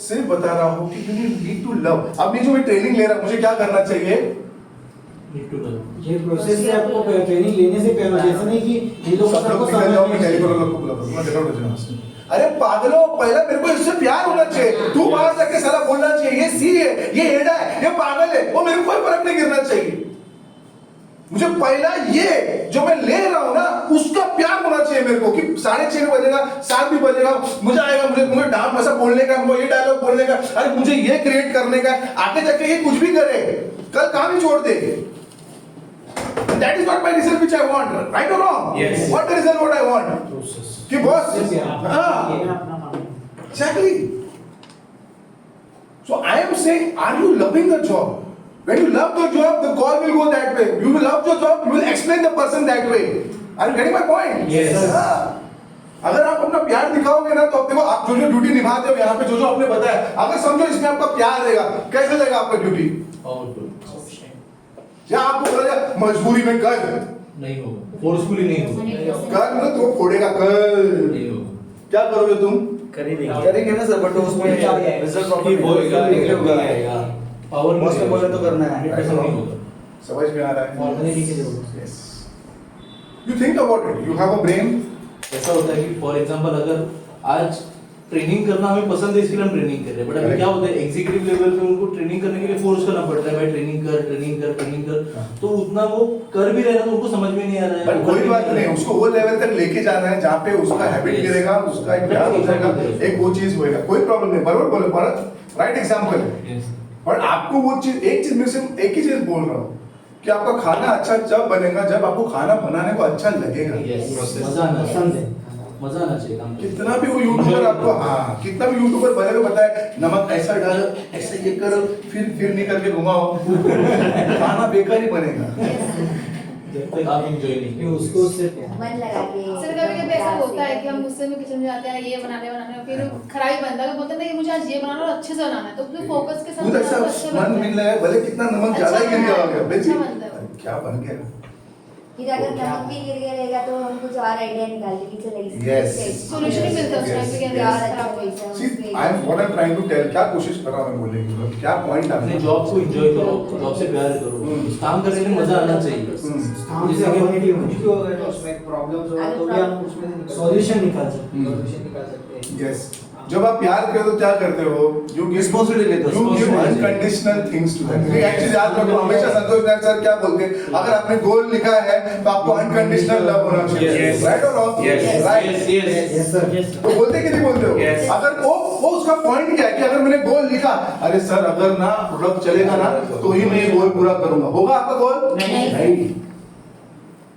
सिर्फ बता रहा हूँ कि यू नीड टू लव। अब ये जो मैं ट्रेनिंग ले रहा हूँ, मुझे क्या करना चाहिए? Need to learn. ये प्रोसेस से आपको ट्रेनिंग लेने से पहले ऐसा नहीं कि ये लोग सब लोग सबको निकल जाओ, मैं समझ टेलीफोन लोग को बुलाता हूँ, मैं get out हो जाऊँ उससे। अरे पागलों, पहला मेरे को इससे प्यार होना चाहिए। तू बाहर जाके साला बोलना चाहिए, ये सी है, ये एडा है, ये पागल है, वो मेरे को कोई फर्क नहीं गिरना चाहिए। मुझे पहला ये जो मैं ले रहा हूँ ना, उसका प्यार होना चाहिए मेरे को कि 6:30 बजेगा, 7 भी बजेगा, मुझे आएगा, मुझे डांस ऐसा बोलने का, मुझे ये डायलॉग बोलने का, अरे मुझे ये क्रिएट करने का, आगे जाके ये कुछ भी करे, कल काम ही छोड़ दे। That is not my result which I want, right or wrong? Yes. What the result what I want? Process कि बॉस, हाँ, exactly. So I am saying, are you loving the job? When you love the job, the call will go that way. You will love the job, you will explain the person that way. Are you getting my point? Yes. हाँ. अगर आप अपना प्यार दिखाओगे ना, तो आप देखो, आप जो जो ड्यूटी निभाते हो यहाँ पे, जो जो आपने बताया, अगर समझो इसमें आपका प्यार रहेगा, कैसे रहेगा आपका ड्यूटी? पावरफुल या आपको बोला जाए मजबूरी में कर, नहीं होगा, फोर्सफुली नहीं होगा, कर ना तो फोड़ेगा, कर नहीं होगा। क्या करोगे तुम? कर ही देंगे। करेंगे ना सर, बट उसमें रिजल्ट प्रॉपर होएगा, नहीं होगा। पावर बॉस ने बोला तो करना है। 100% नहीं होगा। समझ में आ रहा है? ऑर्गेनाइजेशन की जरूरत है। Yes. You think about it. You have a brain. ऐसा होता है कि फॉर एग्जांपल अगर आज ट्रेनिंग करना हमें पसंद है, इसके लिए हम ट्रेनिंग कर रहे हैं, बट अभी क्या होता है एग्जीक्यूटिव लेवल पे उनको ट्रेनिंग करने के लिए फोर्स करना पड़ता है, भाई ट्रेनिंग कर, तो उतना वो कर भी रहे ना तो उनको समझ में नहीं आ रहा है। बट कोई बात नहीं, उसको वो लेवल तक लेके जाना है जहाँ पे उसका हैबिट गिरेगा, उसका एक प्यार हो जाएगा, एक वो चीज होएगा, कोई प्रॉब्लम नहीं। बराबर बोले, बराबर राइट एग्जांपल है। Yes. और आपको वो चीज, एक चीज में से एक ही चीज बोल रहा हूँ कि आपका खाना अच्छा जब बनेगा जब आपको खाना बनाने को अच्छा लगेगा। Yes. Process. मजा आना पसंद चाहिए, है। मजा आना चाहिए काम करने में। कितना भी वो यूट्यूबर आपको, हाँ, कितना भी यूट्यूबर बनेगा बताए नमक ऐसा डालो, ऐसा ये करो, फिर नहीं करके घुमाओ, खाना बेकार ही बनेगा। जब तक आप एंजॉय नहीं कि उसको सिर्फ मन लगा के। सर कभी कभी ऐसा होता है कि हम गुस्से में किचन में जाते हैं, ये बनाने फिर खराब बनता है, बोलते हैं कि मुझे आज ये बनाना और अच्छे से बनाना है, तो फिर फोकस के साथ खुद ऐसा बनाओ, अच्छा मन बनता है। मिल रहा है, भले कितना नमक ज्यादा ही गिर गया होगा, बेची अच्छा बनता है। क्या बन गया? फिर अगर नमक भी गिर गया रहेगा तो हम कुछ और आइडिया निकालते कि चलो इस Yes. Solution ही मिलता है उस time पे कि Yes. और अच्छा पैसा See, what I'm trying to tell, क्या कोशिश कर रहा हूँ मैं बोलने की, क्या पॉइंट अपने आपने जॉब को एंजॉय करो, जॉब से प्यार करो, काम करने में मजा आना चाहिए। काम से ह्यूमैनिटी होनी चाहिए। अगर उसमें प्रॉब्लम्स हो तो भी हम उसमें सॉल्यूशन निकाल सकते हैं। सॉल्यूशन निकाल सकते हैं। यस, जब आप प्यार करते हो तो क्या करते हो? यू Responsibility लेते हो। You give unconditional things to them. ये एक्चुअली याद रखो, हमेशा संतोष नारायण सर क्या बोलते हैं, अगर आपने गोल लिखा है तो आपको अनकंडीशनल लव होना चाहिए, Yes. राइट और wrong? Yes. Right. Yes sir. तो बोलते कि नहीं बोलते हो? Yes. अगर वो उसका पॉइंट क्या है कि अगर मैंने गोल लिखा, अरे सर अगर ना प्रोडक्ट चलेगा ना तो ही मैं ये गोल पूरा करूंगा, होगा आपका गोल? नहीं।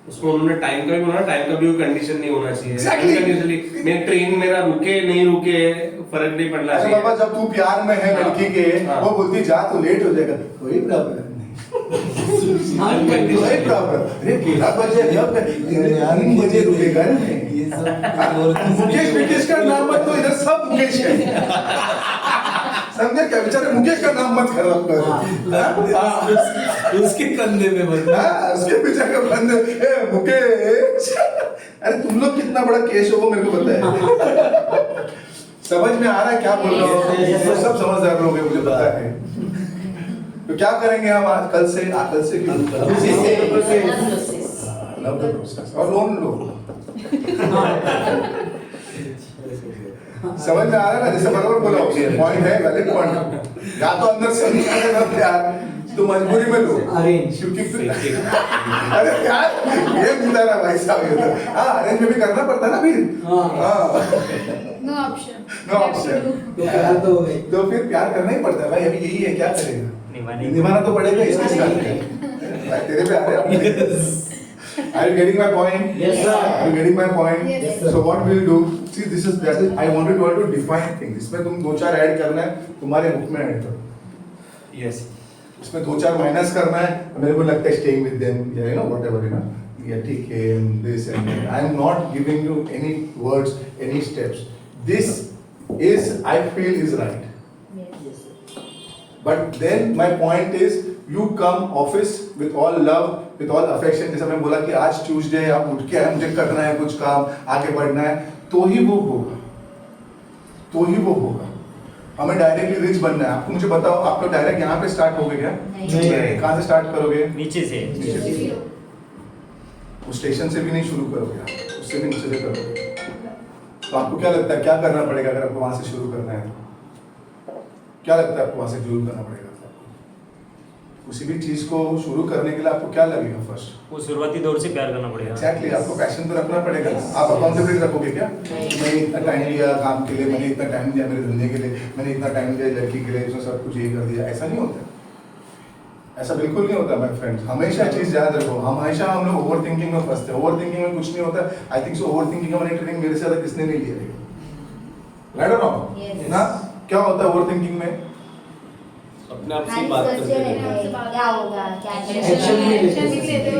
उसमें उन्होंने टाइम का भी बोला, टाइम का भी कंडीशन नहीं होना चाहिए। Exactly. Continuously, मैं ट्रेन मेरा रुके नहीं रुके फर्क नहीं पड़ना अरे चाहिए। बाबा जब तू प्यार में है लड़की के, हाँ। वो बोलती जा तो लेट हो जाएगा, कोई प्रॉब्लम नहीं, कोई प्रॉब्लम। अरे 11 बजे जब 3 बजे रुकेगा ना, ये सब मुकेश विकेश का नाम मत, तो इधर सब मुकेश है, समझे क्या? बेचारे मुकेश का नाम मत खराब कर, उसके कंधे में बंदा। उसके पीछे का बंदे, ए मुकेश, अरे तुम लोग कितना बड़ा केस हो वो मेरे को पता है। समझ में आ रहा है क्या बोल रहा हूँ? ये सब समझदार लोग हैं, मुझे पता है। तो क्या करेंगे हम आज, कल से लव द प्रोसेस और लोन लो। समझ में आ रहा है ना? जैसे बराबर बोला, पॉइंट है, वैलिड पॉइंट। या तो अंदर से नहीं आएगा प्यार तो मजबूरी में लो, अरेंज। क्योंकि अरे यार ये मिला रहा भाई साहब, ये तो हाँ अरेंज में भी करना पड़ता है ना फिर। हाँ No option. No option. तो फिर प्यार करना ही पड़ता है भाई, अभी यही है, क्या करेगा, निभाना तो पड़ेगा, इसके साथ भाई तेरे पे आ रहे हैं। Are you getting my point? Yes, sir. Are you getting my point? Yes, So what we'll do? See, this is I wanted you all to define things. इसमें तुम 2-4 ऐड करना है, तुम्हारे बुक में ऐड करो. यस उसमें 2-4 minus करना है, मेरे को लगता है staying with them, या you know whatever, you know, yeah, ठीक है, this and that. I am not giving you any words, any steps. This is, I feel, is right. Yes. But then my point is, you come office with all love, with all affection. जैसे मैं बोला कि आज Tuesday है, आप उठ के आए, मुझे करना है कुछ काम, आगे बढ़ना है, तो ही वो होगा, तो ही वो होगा. हमें डायरेक्टली रिच बनना है. आपको मुझे बताओ, आप लोग डायरेक्ट यहाँ पे स्टार्ट होगे क्या? नहीं. कहाँ से स्टार्ट करोगे? नीचे से. नीचे से. उस स्टेशन से भी नहीं शुरू करोगे आप, उससे भी नीचे से करोगे. तो आपको क्या लगता है क्या करना पड़ेगा अगर आपको वहां से शुरू करना है? क्या लगता है आपको वहां से शुरू करना पड़ेगा? किसी भी चीज को शुरू करने के लिए आपको क्या लगेगा फर्स्ट? वो शुरुआती दौर से प्यार करना पड़ेगा. एग्जैक्टली, आपको पैशन तो रखना पड़ेगा. आप अकाउंटेबिलिटी रखोगे क्या? मैंने इतना टाइम दिया काम के लिए, मैंने इतना टाइम दिया मेरे धंधे के लिए, मैंने इतना टाइम दिया लड़की के लिए, उसने सब कुछ ये कर दिया. ऐसा नहीं होता, ऐसा बिल्कुल नहीं होता माय फ्रेंड्स. हमेशा चीज याद रखो, हमेशा हम लोग ओवर थिंकिंग में फंसते हैं. ओवर थिंकिंग में कुछ नहीं होता. I think so over thinking वाली ट्रेनिंग मेरे से ज्यादा किसने नहीं लिया है? राइट और रॉन्ग? Yes. ना क्या होता है ओवर थिंकिंग में? अपने आप से खाली बात सोचते करते रहते हैं. हैं, क्या होगा, क्या Action करेंगे. action नहीं लेते हो,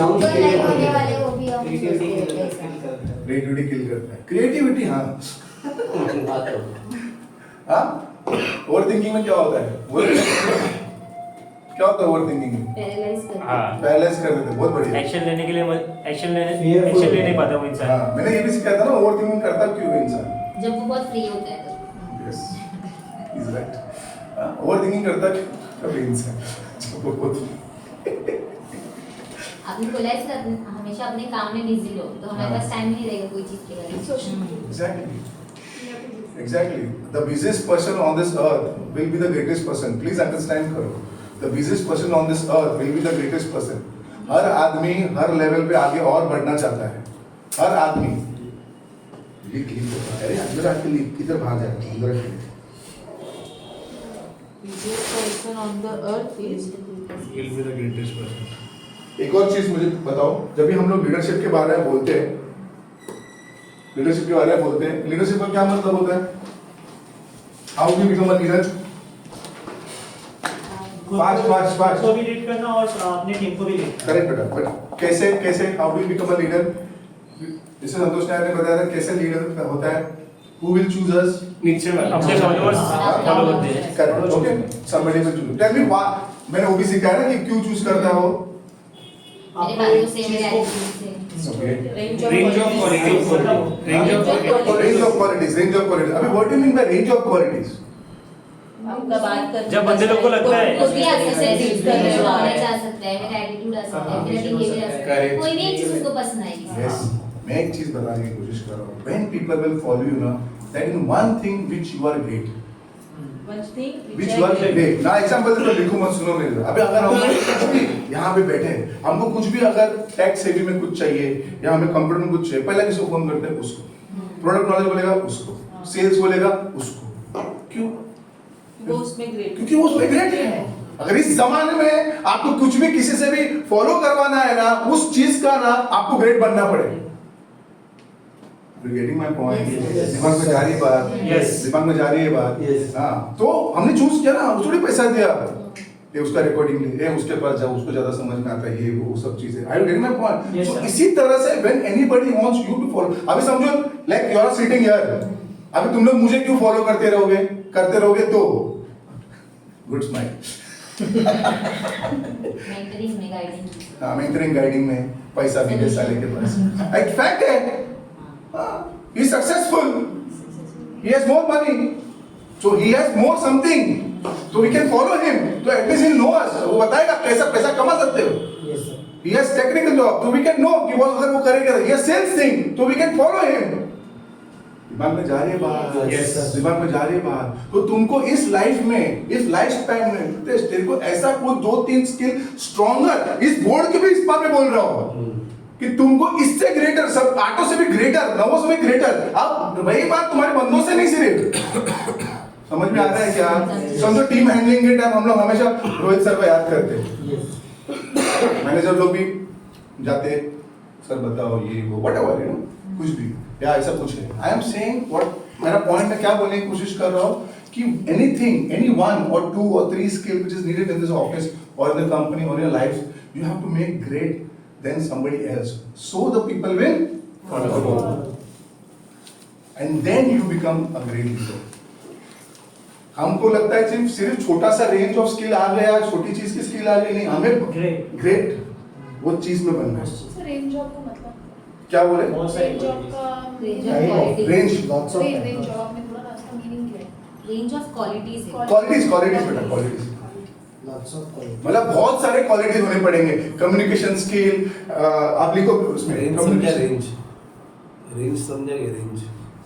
उनको नहीं होने वाले वो भी हम सोचते रहते हैं ऐसा. क्रिएटिविटी किल करता है. क्रिएटिविटी, हाँ हाँ. ओवर थिंकिंग में क्या होता है? क्या होता है ओवर थिंकिंग में? पैरालाइज करते हैं. हाँ. पैरालाइज कर देते हैं. बहुत बढ़िया. एक्शन लेने के लिए एक्शन ले नहीं पाता वो इंसान. हाँ, मैंने ये भी सिखाया था ना, ओवर थिंकिंग करता क्यों है इंसान? जब वो बहुत फ्री होता है तो yes, is right. Over thinking करता कभी इंसान जब वो बहुत आपने बोला है सर, हमेशा अपने काम में बिजी रहो तो हमारे पास टाइम नहीं रहेगा कोई चीज के बारे में. Exactly. The busiest person on this earth will be the greatest person. Please understand करो. The busiest person on this earth will be the greatest person. हर आदमी हर लेवल पे आगे और बढ़ना चाहता है. हर आदमी. अरे अंदर आके लीक किधर भाग जा रहा है? अंदर आके. Busiest person on the earth is Will be the greatest person. एक और चीज मुझे बताओ, जब भी हम लोग लीडरशिप के बारे में बोलते हैं, लीडरशिप के बारे में बोलते हैं, लीडरशिप का क्या मतलब होता है? How do become a leader? Fast को भी लीड करना और अपने टीम को भी लीड करना. करेक्ट बेटा. बट कैसे how do become a leader? जैसे संतोष नायर ने बताया था कैसे लीडर होता है. Who will choose us? नीचे अपने फॉलोअर्स फॉलो करते हैं. Correct. Okay. Somebody will choose. Tell me why. मैंने वो भी सिखाया ना कि क्यों चूज करता है वो. मेरे बातों से मेरे एटीट्यूड से Okay. range range of qualities. Range of qualities. अभी what do you mean by range of qualities? आपका बात कर जब बंदे लोग को लगता है कुछ भी आ सकता है, मेरा नॉलेज आ सकता है, मेरा एटीट्यूड आ सकता है, मेरा बिहेवियर आ सकता है, Correct. कोई भी एक चीज उसको पसंद आएगी. Yes. मैं एक चीज बताने की कोशिश कर रहा हूँ. When people will follow you ना, that in one thing which you are great. Which you are great. ना एग्जांपल तो लिखो मत, सुनो मेरे. अभी अगर हम कुछ भी यहाँ पे बैठे हैं, हमको कुछ भी अगर टैक्स सेवी में कुछ चाहिए या हमें कंप्यूटर में कुछ चाहिए, पहले किसको फोन करते हैं? उसको. प्रोडक्ट नॉलेज बोलेगा उसको, सेल्स बोलेगा उसको. क्यों? वो उसमें ग्रेट क्योंकि वो उसमें ग्रेट है. अगर इस जमाने में आपको कुछ भी किसी से भी फॉलो करवाना है ना, उस चीज का ना आपको ग्रेट बनना पड़ेगा. Getting my point? Yes. दिमाग में जा रही है बात. Yes. दिमाग में जा रही है बात. Yes. हाँ, तो हमने चूज किया ना, उसको पैसा दिया. ये उसका रिकॉर्डिंग ले, उसके पास जाओ, उसको ज्यादा समझ में आता है, ये वो सब चीजें. Are you getting my point? Yes, So sir. इसी तरह से when anybody wants you to follow, अभी समझो like you are sitting here. अभी तुम लोग मुझे क्यों फॉलो करते रहोगे तो गुड स्माइल. मेंटरिंग में गाइडिंग. हाँ, मेंटरिंग गाइडिंग में पैसा भी दे साले के पास. एक फैक्ट है. He is successful. He has more money. So he has more something. So we can follow him. So at least he'll know us. वो बताएगा कैसा पैसा कमा सकते हो. Yes sir. He has technical job. So we can know कि वो अगर वो करेगा. He has sales thing. So we can follow him. दिमाग में जा रही है बात. Yes, sir. दिमाग में जा रही है बात. तो तुमको इस लाइफ में, इस लाइफ स्पैन में तेरे को ऐसा कुछ 2-3 स्किल स्ट्रॉन्गर, इस बोर्ड के भी इस बात में बोल रहा हूँ. कि तुमको इससे ग्रेटर, सब आठों से भी ग्रेटर, नवों से भी ग्रेटर, अब वही बात तुम्हारे बंदों से नहीं सिर्फ। समझ में आ रहा है क्या? समझो टीम हैंडलिंग के टाइम हम लोग हमेशा रोहित सर को याद करते हैं, मैनेजर लोग भी जाते, सर बताओ ये वो व्हाटएवर यू नो, कुछ भी या ऐसा कुछ है। आई एम सेइंग व्हाट, मेरा पॉइंट मैं क्या बोलने की कोशिश कर रहा हूँ कि एनीथिंग, एनी वन और टू और three skill which is needed in this office और इन द कंपनी और in your life, you have to make great then somebody else, so the people will follow and then you become a great leader. हमको लगता है सिर्फ छोटा सा range of skill आ गया, छोटी चीज की स्किल आ गई, नहीं, हमें ग्रेट वो चीज में बनना है। सर रेंज जॉब का मतलब क्या बोले? रेंज जॉब का रेंज रेंज जॉब में थोड़ा ना उसका मीनिंग क्या है? रेंज ऑफ क्वालिटीज है। क्वालिटीज बेटा, क्वालिटीज मतलब बहुत सारे क्वालिटीज होने पड़ेंगे। कम्युनिकेशन स्किल, आप लिखो उसमें रेंज समझा, रेंज समझा के रेंज,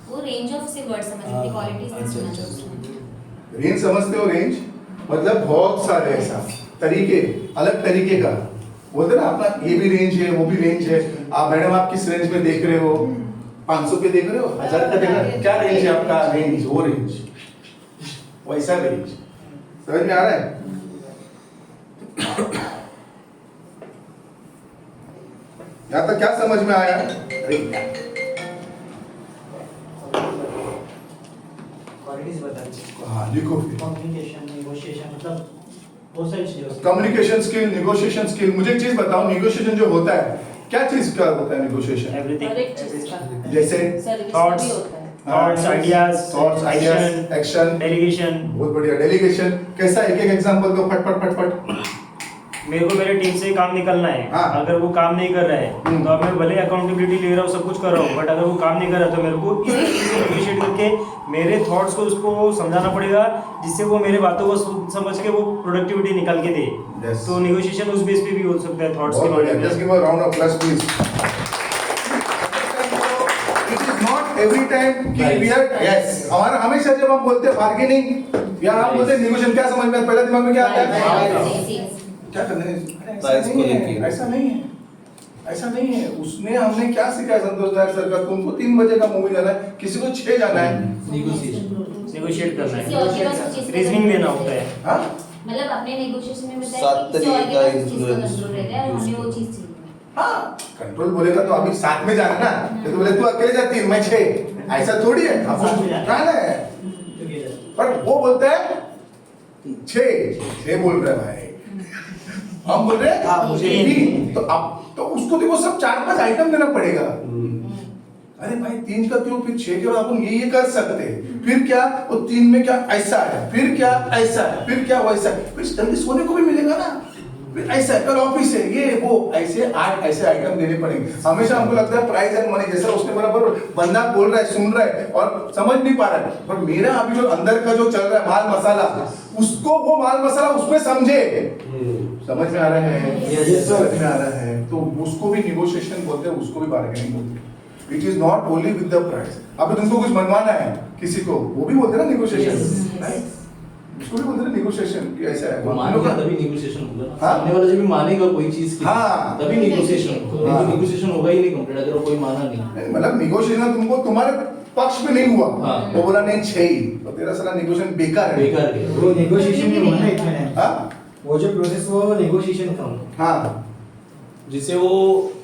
वो रेंज ऑफ से वर्ड समझते, क्वालिटीज नहीं सुना चाहिए। रेंज समझते हो? रेंज मतलब बहुत सारे ऐसा तरीके, अलग तरीके का बोलते ना अपना, ये भी रेंज है, वो भी रेंज है। आप मैडम आप किस रेंज में देख रहे हो? 500 पे देख रहे हो, 1000 का देख रहे हो? क्या रेंज है आपका? रेंज, वो रेंज, वैसा रेंज। समझ में आ रहा है? यहां तक क्या समझ में आया? क्वालिटीज बता दीजिए। हाँ लिखो फिर। कम्युनिकेशन, नेगोशिएशन, मतलब बहुत सारी चीजें। Communication skill, negotiation skill. मुझे एक चीज बताओ, नेगोशिएशन जो होता है, क्या चीज का होता है नेगोशिएशन? एवरीथिंग, हर एक चीज का जैसे सर्विस Thoughts. भी होता है। Thoughts, ideas, action. डेलीगेशन। बहुत बढ़िया। डेलीगेशन कैसा? एक एक एग्जांपल दो, फट फट फट फट। मेरे को मेरे टीम से काम निकलना है, हाँ। अगर वो काम नहीं कर रहा है तो अब मैं भले अकाउंटेबिलिटी ले रहा हूँ, सब कुछ कर रहा हूँ, बट अगर वो काम नहीं कर रहा तो मेरे को इस तरीके से नेगोशिएट करके मेरे थॉट्स को उसको समझाना पड़ेगा, जिससे वो मेरे बातों को समझ के वो प्रोडक्टिविटी निकाल के दे। Yes. तो नेगोशिएशन उस बेस पे भी हो सकता है थॉट्स के बहुत बढ़िया। बारे जस्ट में। Give a round of applause please. It is not every time कि वी आर, यस, हमारा हमेशा जब हम बोलते हैं बार्गेनिंग या हम बोलते हैं नेगोशिएशन, क्या समझ में पहले दिमाग में क्या आता है? क्या करना है? प्राइस को लेके। ऐसा नहीं है, ऐसा नहीं है। उसने हमने क्या सीखा है संतोष नायर सर का? तुमको 3 बजे का मूवी जाना है, किसी को 6 जाना है। नेगोशिएट करना किसी और के पास है, उस चीज़ का रीजनिंग control देना होता है। हाँ मतलब अपने नेगोशिएशन में बताया 7 कि किसी और के तरीके का पास उस चीज़ का influence कंट्रोल रहता है और हमें वो चीज़ सीखनी है। हाँ, कंट्रोल बोलेगा तो अभी साथ में जाना ना, तो बोले तू अकेले जा 3 मैं 6, ऐसा थोड़ी है। साथ में जाना। जाना है, पर वो बोलता है 6 बोल रहा है भाई, हम बोल रहे हैं हाँ, मुझे 3। तो अब तो उसको देखो सब 4-5 आइटम देना पड़ेगा। अरे भाई 3 का क्यों, फिर 6 के बाद अपन ये कर सकते हैं, फिर क्या वो 3 में क्या ऐसा है, फिर क्या ऐसा है, फिर क्या वैसा है, फिर जल्दी सोने को भी मिलेगा ना, फिर ऐसा है, कल ऑफिस है, ये वो ऐसे 8 ऐसे आइटम देने पड़ेंगे। हमेशा हमको लगता है प्राइस एंड मनी, जैसा उसने बराबर बंदा बोल रहा है, सुन रहा है और समझ नहीं पा रहा है, पर मेरा अभी जो अंदर का जो चल रहा है माल मसाला, उसको वो माल मसाला उसमें समझे। समझ में आ रहा है? समझ में आ रहा है? तो उसको भी निगोशिएशन बोलते हैं, उसको भी बार्गेनिंग बोलते हैं। It is not only with the price. अब तुमको कुछ मनवाना है किसी को, वो भी बोलते हैं ना निगोशिएशन, उसको भी बोलते हैं निगोशिएशन कि ऐसा है। वो मानेगा तभी नेगोशिएशन होगा ना। हाँ? सामने वाला जब भी मानेगा कोई चीज की, हाँ। तभी नेगोशिएशन होगा। हाँ। नहीं तो नेगोशिएशन होगा ही नहीं कंप्लीट अगर वो कोई माना नहीं। मतलब निगोशिएशन तुमको तुम्हारे पक्ष में नहीं हुआ, हाँ। वो बोला नहीं 6 ही, तो तेरा सारा नेगोशिएशन बेकार है। बेकार है। वो नेगोशिएशन में होना इतना है, हाँ वो जो प्रोसेस हुआ वो नेगोशिएशन का हुआ। हाँ, जिसे वो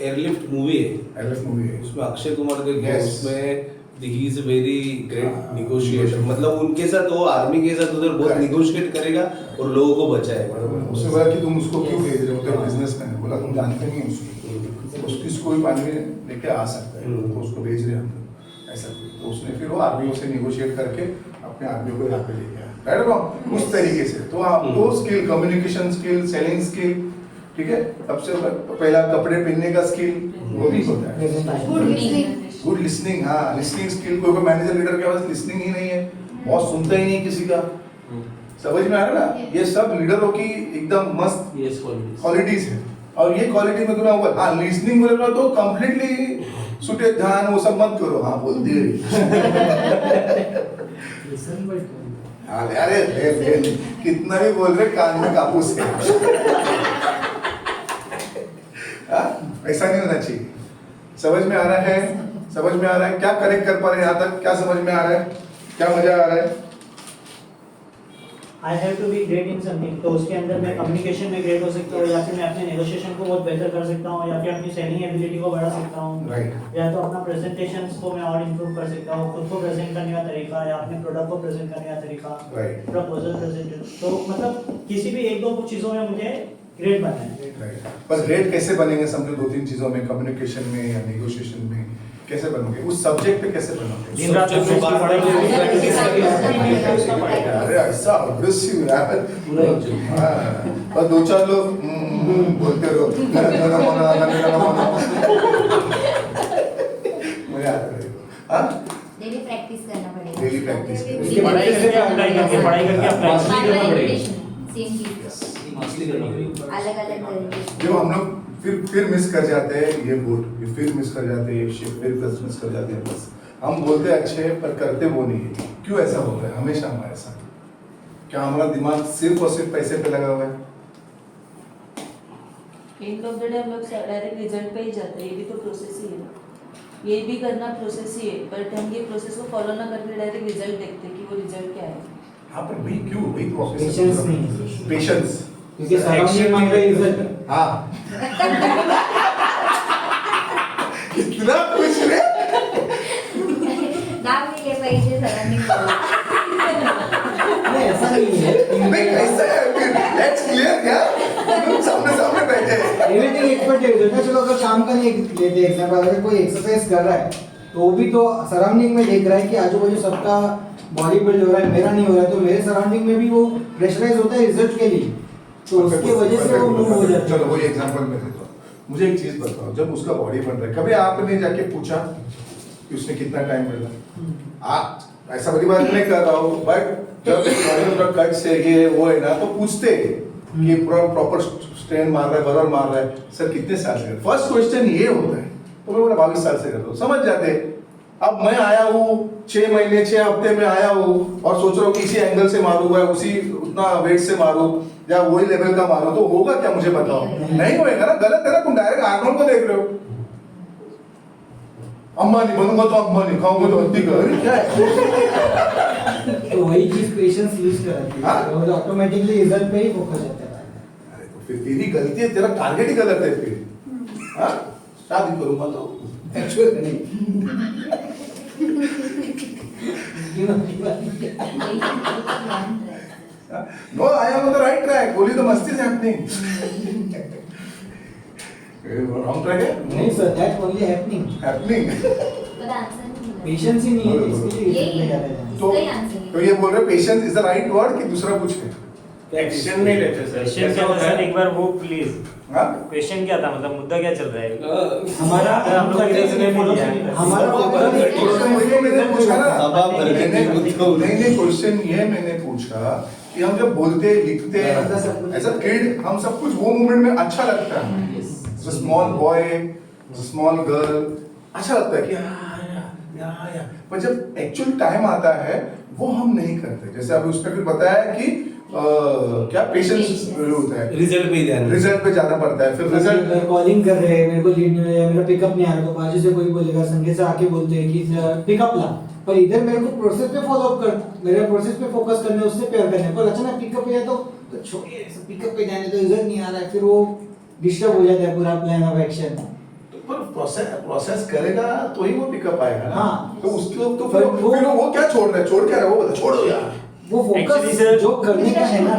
एयरलिफ्ट मूवी है, एलएफ मूवी है, उसमें अक्षय कुमार के Yes. उसमें ही इज वेरी ग्रेट हाँ, निगोशिएटर, मतलब उनके साथ वो आर्मी के साथ उधर बहुत Correct. निगोशिएट करेगा और लोगों को बचाएगा। बराबर। उसने बोला कि तुम उसको क्यों भेज रहे हो, तेरा बिजनेसमैन है। बोला तुम जानते नहीं उसको, उसकी इसको भी पानी में लेके आ सकता है, तो उसको भेज रहे हैं हम लोग, ऐसा। तो उसने फिर वो आर्मियों से निगोशिएट करके अपने आर्मियों को यहाँ पे लेके आया, राइट रॉन्ग, उस तरीके से। तो आपको skill, communication skill, selling skill, ठीक है, सबसे पहला कपड़े पहनने का स्किल, वो भी होता है। Good listening. गुड लिसनिंग, हाँ, लिसनिंग स्किल। कोई मैनेजर लीडर के पास लिसनिंग ही नहीं है, बहुत सुनता ही नहीं किसी का। समझ में आ रहा है ना? ये सब लीडरों की एकदम मस्त यस क्वालिटीज। क्वालिटीज है। और ये क्वालिटी में तुम्हें हुआ, हाँ, लिसनिंग बोलेगा तो कंप्लीटली सुटे ध्यान वो सब मत करो, हाँ बोल दिए। अरे कितना भी बोल रहे, कान में कापूस है। हाँ? ऐसा नहीं होना चाहिए। समझ में आ रहा है? समझ में आ रहा है? क्या कनेक्ट कर पा रहे हैं यहाँ तक? क्या समझ में आ रहा है? क्या मजा आ रहा है? I have to be great in something, तो उसके अंदर मैं कम्युनिकेशन में ग्रेट हो सकता हूँ, या फिर मैं अपने नेगोशिएशन को बहुत बेहतर कर सकता हूँ, या फिर अपनी सेलिंग एबिलिटी को बढ़ा सकता हूँ, राइट। या तो अपना प्रेजेंटेशंस को मैं और इंप्रूव कर सकता हूँ, खुद को प्रेजेंट करने का तरीका, या अपने प्रोडक्ट को प्रेजेंट करने का तरीका, राइट। प्रपोजल प्रेजेंटेशन, तो मतलब किसी भी एक दो चीजों में मुझे ग्रेट बनना है। राइट। बस ग्रेट कैसे बनेंगे? समझो 2-3 चीजों में, कम्युनिकेशन में या नेगोशिएशन में कैसे बनोगे? उस सब्जेक्ट पे कैसे बनोगे? दिन रात Subject को बार-बार practice करके अरे ऐसा अग्रेसिव यार। हाँ, और 2-4 लोग बोलते रहो मजा आता है। हाँ? डेली प्रैक्टिस करना पड़ेगा। डेली प्रैक्टिस इसकी पढ़ाई करके अप्लाई करके मास्टरी करना पड़ेगा। सेम चीज मास्टरी करना पड़ेगा। अलग-अलग तरीके। जो हम लोग फिर मिस कर जाते हैं ये बोर्ड, ये फिर मिस कर जाते हैं ये शिफ्ट, फिर मिस कर जाते हैं। बस हम बोलते हैं अच्छे पर करते वो नहीं है। क्यों ऐसा होता है हमेशा हमारे साथ? क्या हमारा दिमाग सिर्फ और सिर्फ पैसे पे लगा हुआ है? एंड ऑफ द डे हम लोग डायरेक्ट रिजल्ट पे ही जाते हैं, ये भी तो प्रोसेस ही है, ये भी करना प्रोसेस ही है, बट हम ये प्रोसेस को फॉलो ना करके डायरेक्ट रिजल्ट देखते हैं कि वो रिजल्ट क्या है। हाँ पर वही क्यों? वही प्रोसेस Patience नहीं। पेशेंस। क्योंकि सराउंडिंग मांग रहे रिजल्ट। हाँ कितना खुश है। नाम नहीं ले पाहिजे सरांनी नहीं ऐसा नहीं है, नहीं कैसे है? लेट्स क्लियर क्या? हम सामने बैठे हैं। एवरीथिंग एक्सपर्ट है रिजल्ट। चलो अगर काम का नहीं लेते एग्जांपल, अगर कोई एक्सरसाइज कर रहा है तो वो भी तो सराउंडिंग में देख रहा है कि आजू बाजू सबका बॉडी बिल्ड हो रहा है, मेरा नहीं हो रहा है, तो मेरे सराउंडिंग में भी वो प्रेशराइज होता है रिजल्ट के लिए, तो उसकी वजह से वो मूव हो जाता है। चलो वही एग्जांपल मैं देता हूँ। मुझे एक चीज बताओ, जब उसका बॉडी बन रहा है, कभी आपने जाके पूछा कि उसने कितना टाइम मिला? आप ऐसा बड़ी बात नहीं कर रहा हूँ, बट जब बॉडी कट से ये वो है ना, तो पूछते कि प्रॉपर स्ट्रेन मार रहा है, बराबर मार रहा है, सर कितने साल से? फर्स्ट क्वेश्चन ये होता है। तो मैं बोला 22 साल से कर रहा हूँ, समझ जाते। अब मैं आया हूँ 6 महीने 6 हफ्ते में आया हूँ और सोच रहा हूँ कि इसी एंगल से मारूंगा, उसी उतना वेट से मारूं या वही लेवल का मारूं, तो होगा क्या? मुझे बताओ। नहीं होएगा ना, गलत है ना। तुम डायरेक्ट आंकड़ों को देख रहे हो। अंबानी बनूंगा तो अंबानी, खाऊंगा तो हत्ती का। अरे क्या है? तो वही चीज पेशेंस यूज कराती है, और ऑटोमेटिकली रिजल्ट पे ही फोकस जाता है। अरे तो फिर तेरी गलती है, तेरा टारगेट ही गलत है फिर। हाँ, शादी करूंगा तो एक्चुअल नहीं। No, I am on the right track. Only the masti is happening. Wrong track है? नहीं sir, that only happening. Happening. पर आंसर नहीं मिला। पेशेंस ही नहीं है, इसके लिए यही रिजल्ट है। नहीं आ रहा है। तो इसका ही आंसर है। तो ये बोल रहे patience is the right word कि दूसरा कुछ है? क्वेश्चन नहीं लेते सर। क्वेश्चन क्या था सर, एक बार वो प्लीज। हाँ? क्वेश्चन क्या था, मतलब मुद्दा क्या चल रहा है? हमारा हम लोग इधर से फॉलो नहीं हमारा मैंने पूछा ना। अब आप करके नहीं क्वेश्चन ये मैंने पूछा कि हम जब बोलते लिखते एज अ किड, हम सब कुछ वो मोमेंट में अच्छा लगता है। स्मॉल बॉय, स्मॉल गर्ल, अच्छा लगता है कि या। पर जब एक्चुअल टाइम आता है वो हम नहीं करते। जैसे अभी उसने फिर बताया कि क्या पेशेंस होता है, रिजल्ट पे ध्यान, रिजल्ट पे ज्यादा पड़ता है। फिर रिजल्ट कॉलिंग कर रहे हैं, मेरे को लीड नहीं हो रहा, मेरा पिकअप नहीं आ रहा, तो बाजू से कोई बोलेगा, संगे से आके बोलते हैं कि पिकअप ला, पर इधर मेरे को प्रोसेस पे फॉलो अप कर, मेरे प्रोसेस पे फोकस करना है, उससे प्यार करना है, पर अचानक पिकअप पे तो छोड़िए, पिकअप पे जाने तो रिजल्ट नहीं आ रहा है, फिर वो डिस्टर्ब हो जाता है पूरा प्लान ऑफ एक्शन। पर प्रोसेस करेगा तो ही वो पिकअप आएगा ना। हाँ। तो उसको तो फिर वो क्या छोड़ रहा है? छोड़ क्या रहा है? वो बता, छोड़ो यार। वो Actually, फोकस sir, जो करने का है ना,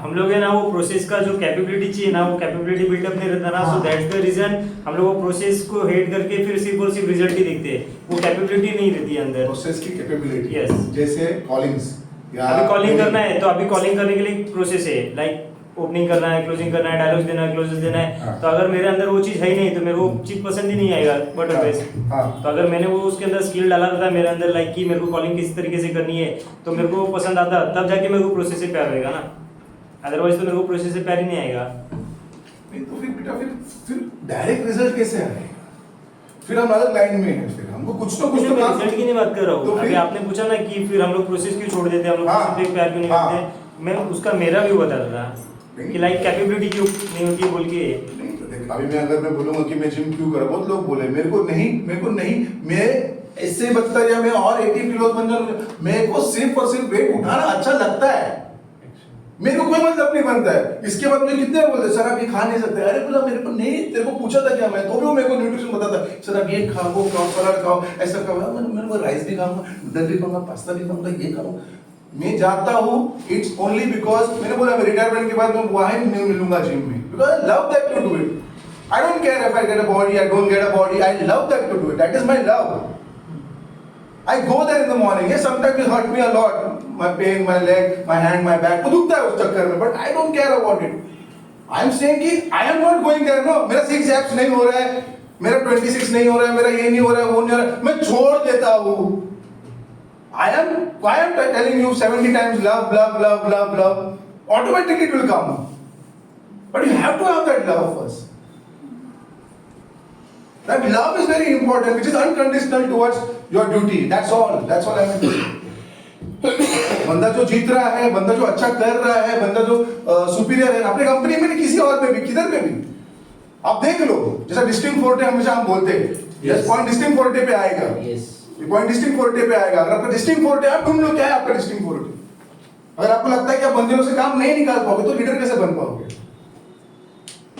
हम लोग है ना, वो प्रोसेस का जो कैपेबिलिटी चाहिए ना, वो कैपेबिलिटी बिल्डअप नहीं रहता ना, सो दैट्स द रीजन हम लोग वो प्रोसेस को हेट करके फिर सिर्फ और सिर्फ रिजल्ट ही देखते हैं। वो कैपेबिलिटी नहीं रहती है अंदर। प्रोसेस की कैपेबिलिटी, Yes. जैसे कॉलिंग्स या अभी कॉलिंग करना है तो अभी कॉलिंग करने के लिए प्रोसेस है, लाइक ओपनिंग करना है, क्लोजिंग करना है, डायलॉग्स देना है, क्लोजेस देना है। हाँ। तो अगर मेरे अंदर वो चीज है ही नहीं तो मेरे को चीज पसंद ही नहीं आएगा बटन बेस। हाँ। तो अगर मैंने वो उसके अंदर स्किल डाला रहता मेरे अंदर, लाइक कि मेरे को कॉलिंग किस तरीके से करनी है, तो मेरे को पसंद आता, तब जाके मेरे को प्रोसेस से प्यार रहेगा ना। अदरवाइज तो मेरे को प्रोसेस से प्यार ही नहीं आएगा। नहीं तो फिर बेटा फिर डायरेक्ट रिजल्ट कैसे आएगा? फिर हम अलग लाइन में हैं, फिर हमको कुछ तो मैं काम। रिजल्ट की नहीं बात कर रहा तो हूँ। फिर- अभी आपने पूछा ना कि फिर हम लोग प्रोसेस क्यों छोड़ देते हैं, हम लोग हाँ। प्रोसेस पे प्यार क्यों नहीं हाँ। करते। मैं उसका मेरा भी बता रहा था कि लाइक कैपेबिलिटी क्यों नहीं होती बोल के। नहीं तो अभी मैं बोलूंगा कि मैं जिम क्यों करा, बहुत लोग बोले मेरे को नहीं, मैं इससे बचता या मैं और 80 किलो बन जाऊं, मेरे को सिर्फ और सिर्फ वेट उठाना अच्छा लगता है, मेरे को कोई मतलब नहीं बनता है। इसके बाद में कितने बोलते सर आप ये खा नहीं सकते, अरे बोला मेरे को नहीं, तेरे को पूछा था क्या मैं, तो भी वो मेरे को न्यूट्रिशन बताता सर आप ये खाओ, वो खाओ, सलाद खाओ, ऐसा खाओ, मैं राइस भी खाऊंगा, नूडल भी खाऊंगा, पास्ता भी खाऊंगा, ये खाऊंगा। मैं जाता हूँ इट्स ओनली बिकॉज मैंने बोला मैं रिटायरमेंट के बाद मैं वहीं नहीं मिलूंगा जिम में, because I love that to do it. I don't care if I get a body, I don't get a body, I love that to do it, that is my love. I go there in the morning. Yes, sometimes it hurt me a lot. My pain, my leg, my hand, my back. वो दुखता है उस चक्कर में, but I don't care about it. I am saying कि I am not going there. No, मेरा 6 abs नहीं हो रहा है, मेरा 26 नहीं हो रहा है, मेरा ये नहीं हो रहा है, वो नहीं हो रहा है, मैं छोड़ देता हूँ। I am telling you 70 times love, love, love, love, love. Automatically it will come. But you have to have that love first. That love is very important, which is unconditional towards your duty. That's all I mean to say. बंदा जो जीत रहा है, बंदा जो अच्छा कर रहा है, बंदा जो सुपीरियर है अपने कंपनी में नहीं, किसी और में भी, किधर पे भी आप देख लो। जैसा डिस्टिंक्ट फोर्टे हमेशा हम बोलते हैं, यस पॉइंट डिस्टिंक्ट फोर्टे पे आएगा, यस पॉइंट डिस्टिंक्ट फोर्टे पे आएगा। अगर आपका डिस्टिंक्ट फोर्टे, आप ढूंढ लो क्या है आपका डिस्टिंक्ट फोर्टे। अगर आपको लगता है कि आप बंदरों से काम नहीं निकाल पाओगे तो लीडर कैसे बन पाओगे?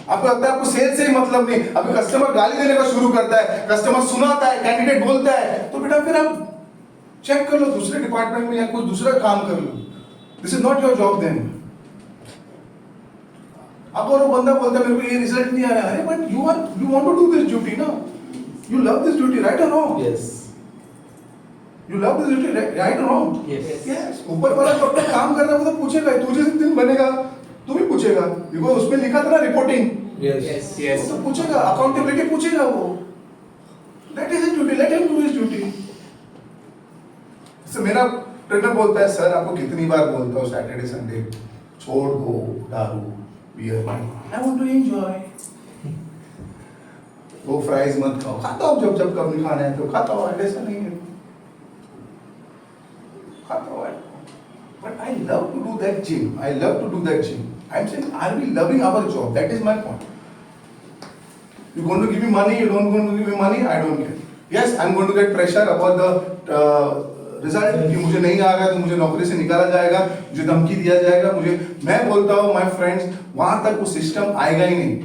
आपको लगता है आपको सेल से ही मतलब नहीं, अभी कस्टमर गाली देने का शुरू करता है, कस्टमर सुनाता है, कैंडिडेट बोलता है, तो बेटा फिर आप चेक कर लो दूसरे डिपार्टमेंट में या कुछ दूसरा काम कर लो। This is not your job then. अब वो बंदा बोलता है मेरे को ये रिजल्ट नहीं आ रहा है, but you want to do this duty ना, you love this duty, right और wrong? Yes, you love this duty, right और रॉन्ग? यस। ऊपर वाला जो अपना काम कर रहा है वो तो पूछेगा, तू जिस दिन बनेगा तू भी पूछेगा, बिकॉज उसमें लिखा था ना रिपोर्टिंग, यस, यस। तो पूछेगा, अकाउंटेबिलिटी पूछेगा वो। That is his duty, let him do his duty. इससे मेरा ट्रेनर बोलता है सर आपको कितनी बार बोलता हूँ सैटरडे संडे छोड़ दो दारू beer, I want to enjoy, वो फ्राइज मत खाओ, खाता हूँ जब कभी खाना है तो खाता हूँ, ऐसा नहीं है, खाता हूँ, but I love to do that gym. I love to do that gym. I'm saying, are we loving our job? That is my point. You're going to give me money, you don't going to give me money, I don't care. Yes, I'm going to get pressure about the result कि मुझे नहीं आ रहा है तो मुझे नौकरी से निकाला जाएगा, मुझे धमकी दिया जाएगा, मैं बोलता हूँ my friends, वहां तक वो सिस्टम आएगा ही नहीं।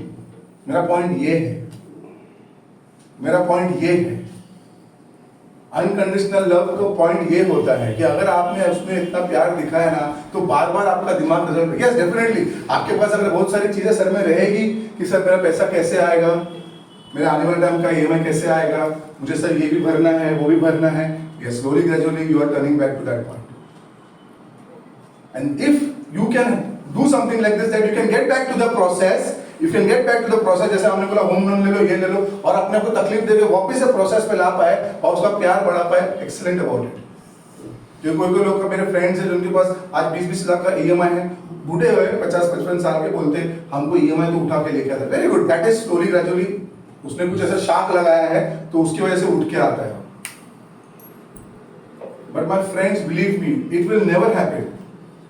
मेरा पॉइंट ये है, अनकंडीशनल लव का पॉइंट ये होता है कि अगर आपने उसमें इतना प्यार दिखाया ना तो बार बार आपका दिमाग रिजल्ट, यस डेफिनेटली आपके पास अगर बहुत सारी चीजें सर में रहेगी कि सर मेरा पैसा कैसे आएगा, मेरा आने वाले टाइम का ईएमआई कैसे आएगा, मुझे सर ये भी भरना है वो भी भरना है, yes slowly gradually you are turning back to that point. And if you can do something like this that you can get back to the process, you can get back to the process, जैसे हमने बोला home loan ले लो, ये ले लो, और अपने को तकलीफ देके वापस से प्रोसेस पे ला पाए और उसका प्यार बढ़ा पाए, एक्सीलेंट अबाउट इट। जो कोई लोग मेरे फ्रेंड्स हैं जिनके पास आज 20-20 लाख का ईएमआई है, बूढ़े हुए 50-55 साल के, बोलते हमको ईएमआई तो उठा के लेके आता है, very good, that is slowly gradually उसने कुछ ऐसा शाक लगाया है तो उसकी वजह से उठ के आता है। But my friends believe me, it will never happen,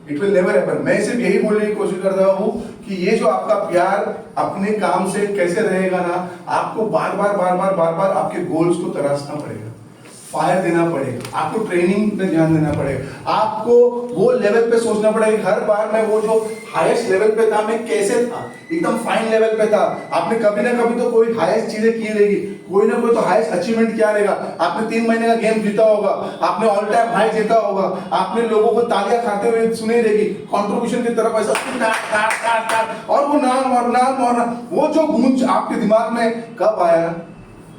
it will never happen. मैं सिर्फ यही बोलने की कोशिश कर रहा हूँ कि ये जो आपका प्यार अपने काम से कैसे रहेगा ना, आपको बार बार आपके गोल्स को तराशना पड़ेगा, फायर देना पड़ेगा, आपको ट्रेनिंग पे ध्यान देना पड़ेगा, आपको वो लेवल पे सोचना पड़ेगा। हर बार मैं वो जो हाईएस्ट लेवल पे था मैं कैसे था, एकदम फाइन लेवल पे था, आपने कभी ना कभी तो कोई हाईएस्ट चीजें की रहेगी, कोई ना कोई तो हाईएस्ट अचीवमेंट किया रहेगा, आपने 3 महीने का गेम जीता होगा, आपने ऑल टाइम हाई जीता होगा, आपने लोगों को तालियां खाते हुए सुनी रहेगी, कंट्रीब्यूशन की तरफ ऐसा और वो नाम मारना, वो जो गूंज आपके दिमाग में कब आया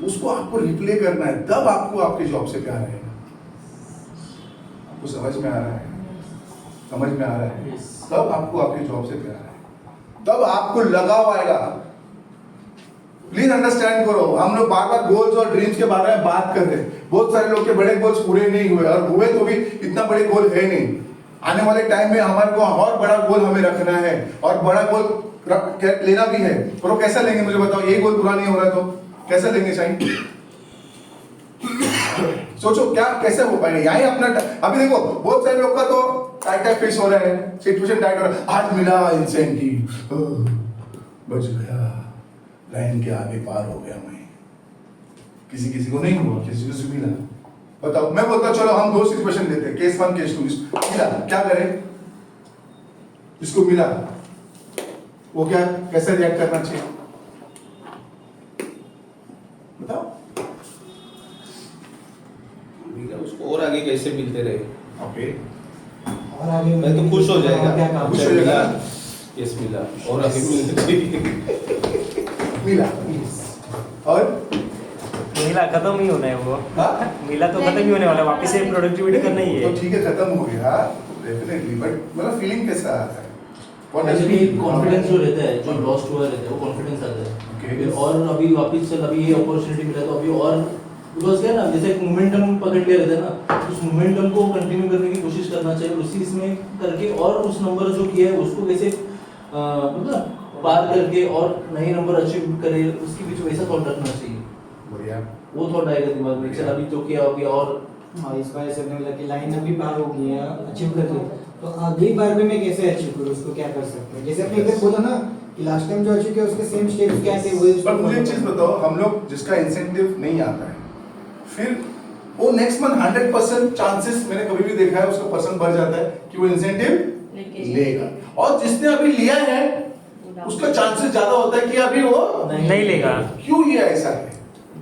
उसको आपको रिप्ले करना है, तब आपको आपके जॉब से प्यार आएगा। आपको समझ में आ रहा है? तब आपको आपके जॉब से प्यार आएगा, तब आपको लगाव आएगा। प्लीज अंडरस्टैंड करो, हम लोग बार बार गोल्स और ड्रीम्स के बारे में बात कर रहे हैं, बहुत सारे लोग के बड़े गोल्स पूरे नहीं हुए, और हुए तो भी इतना बड़े गोल है नहीं। आने वाले टाइम में हमारे को और बड़ा गोल हमें रखना है, और बड़ा गोल लेना भी है, पर वो कैसा लेंगे मुझे बताओ? यही गोल पूरा नहीं हो रहा है तो कैसे लेंगे शाइन? सोचो क्या कैसे हो पाएगा? यही अपना अभी देखो बहुत सारे लोग का तो टाइट फिक्स हो रहा है, सिचुएशन टाइट हो रहा है, आज मिला इंसेंटिव, बच गया, लाइन के आगे पार हो गया मैं, किसी किसी को नहीं हुआ, किसी को मिला। बताओ, मैं बोलता चलो हम 2 सिचुएशन लेते हैं, केस 1 केस 2। मिला, क्या करें? इसको मिला, वो क्या कैसे रिएक्ट करना चाहिए बताओ? मिला उसको और आगे कैसे मिलते रहे? ओके, और आगे मैं तो खुश हो जाएगा, क्या काम खुश हो जाएगा। यस मिला और आगे मिलते चाहिए। मिला और मिला खत्म ही होना है वो, हाँ? मिला तो खत्म ही होने वाला है, वापस से प्रोडक्टिविटी करना ही है। तो ठीक है, खत्म हो गया डेफिनेटली, बट मतलब फीलिंग कैसा आता है? एक्चुअली कॉन्फिडेंस जो रहता है, जो लॉस्ट हुआ रहता है, वो कॉन्फिडेंस आता है। Okay. फिर और अभी वापस चल, अभी ये अपॉर्चुनिटी मिला तो अभी और, बिकॉज क्या है ना, जैसे एक मोमेंटम पकड़ लिया रहता है ना, उस मोमेंटम को कंटिन्यू करने की कोशिश करना चाहिए, उसी इसमें करके और उस नंबर जो किया है उसको कैसे मतलब पार करके और नए नंबर अचीव करे, उसके बीच वैसा थॉट रखना चाहिए। बढ़िया, वो थॉट आएगा दिमाग में, चल अभी तो किया अभी और हाँ, इस बार ऐसे लगने लगा कि लाइन अभी पार हो गई है, अचीव कर लिया, तो अगली बार में मैं कैसे अचीव करूँ, उसको क्या कर सकते हैं? जैसे आपने इधर बोला ना कि लास्ट टाइम जो अचीव किया उसके सेम स्टेप्स क्या थे, वही पर मुझे एक चीज बताओ, हम लोग जिसका इंसेंटिव नहीं आता है, फिर वो नेक्स्ट मंथ 100% चांसेस मैंने कभी भी देखा है उसका परसेंट बढ़ जाता है कि वो इंसेंटिव लेगा, और जिसने अभी लिया है उसका चांसेस ज्यादा होता है कि अभी वो नहीं लेगा। क्यों ये ऐसा है?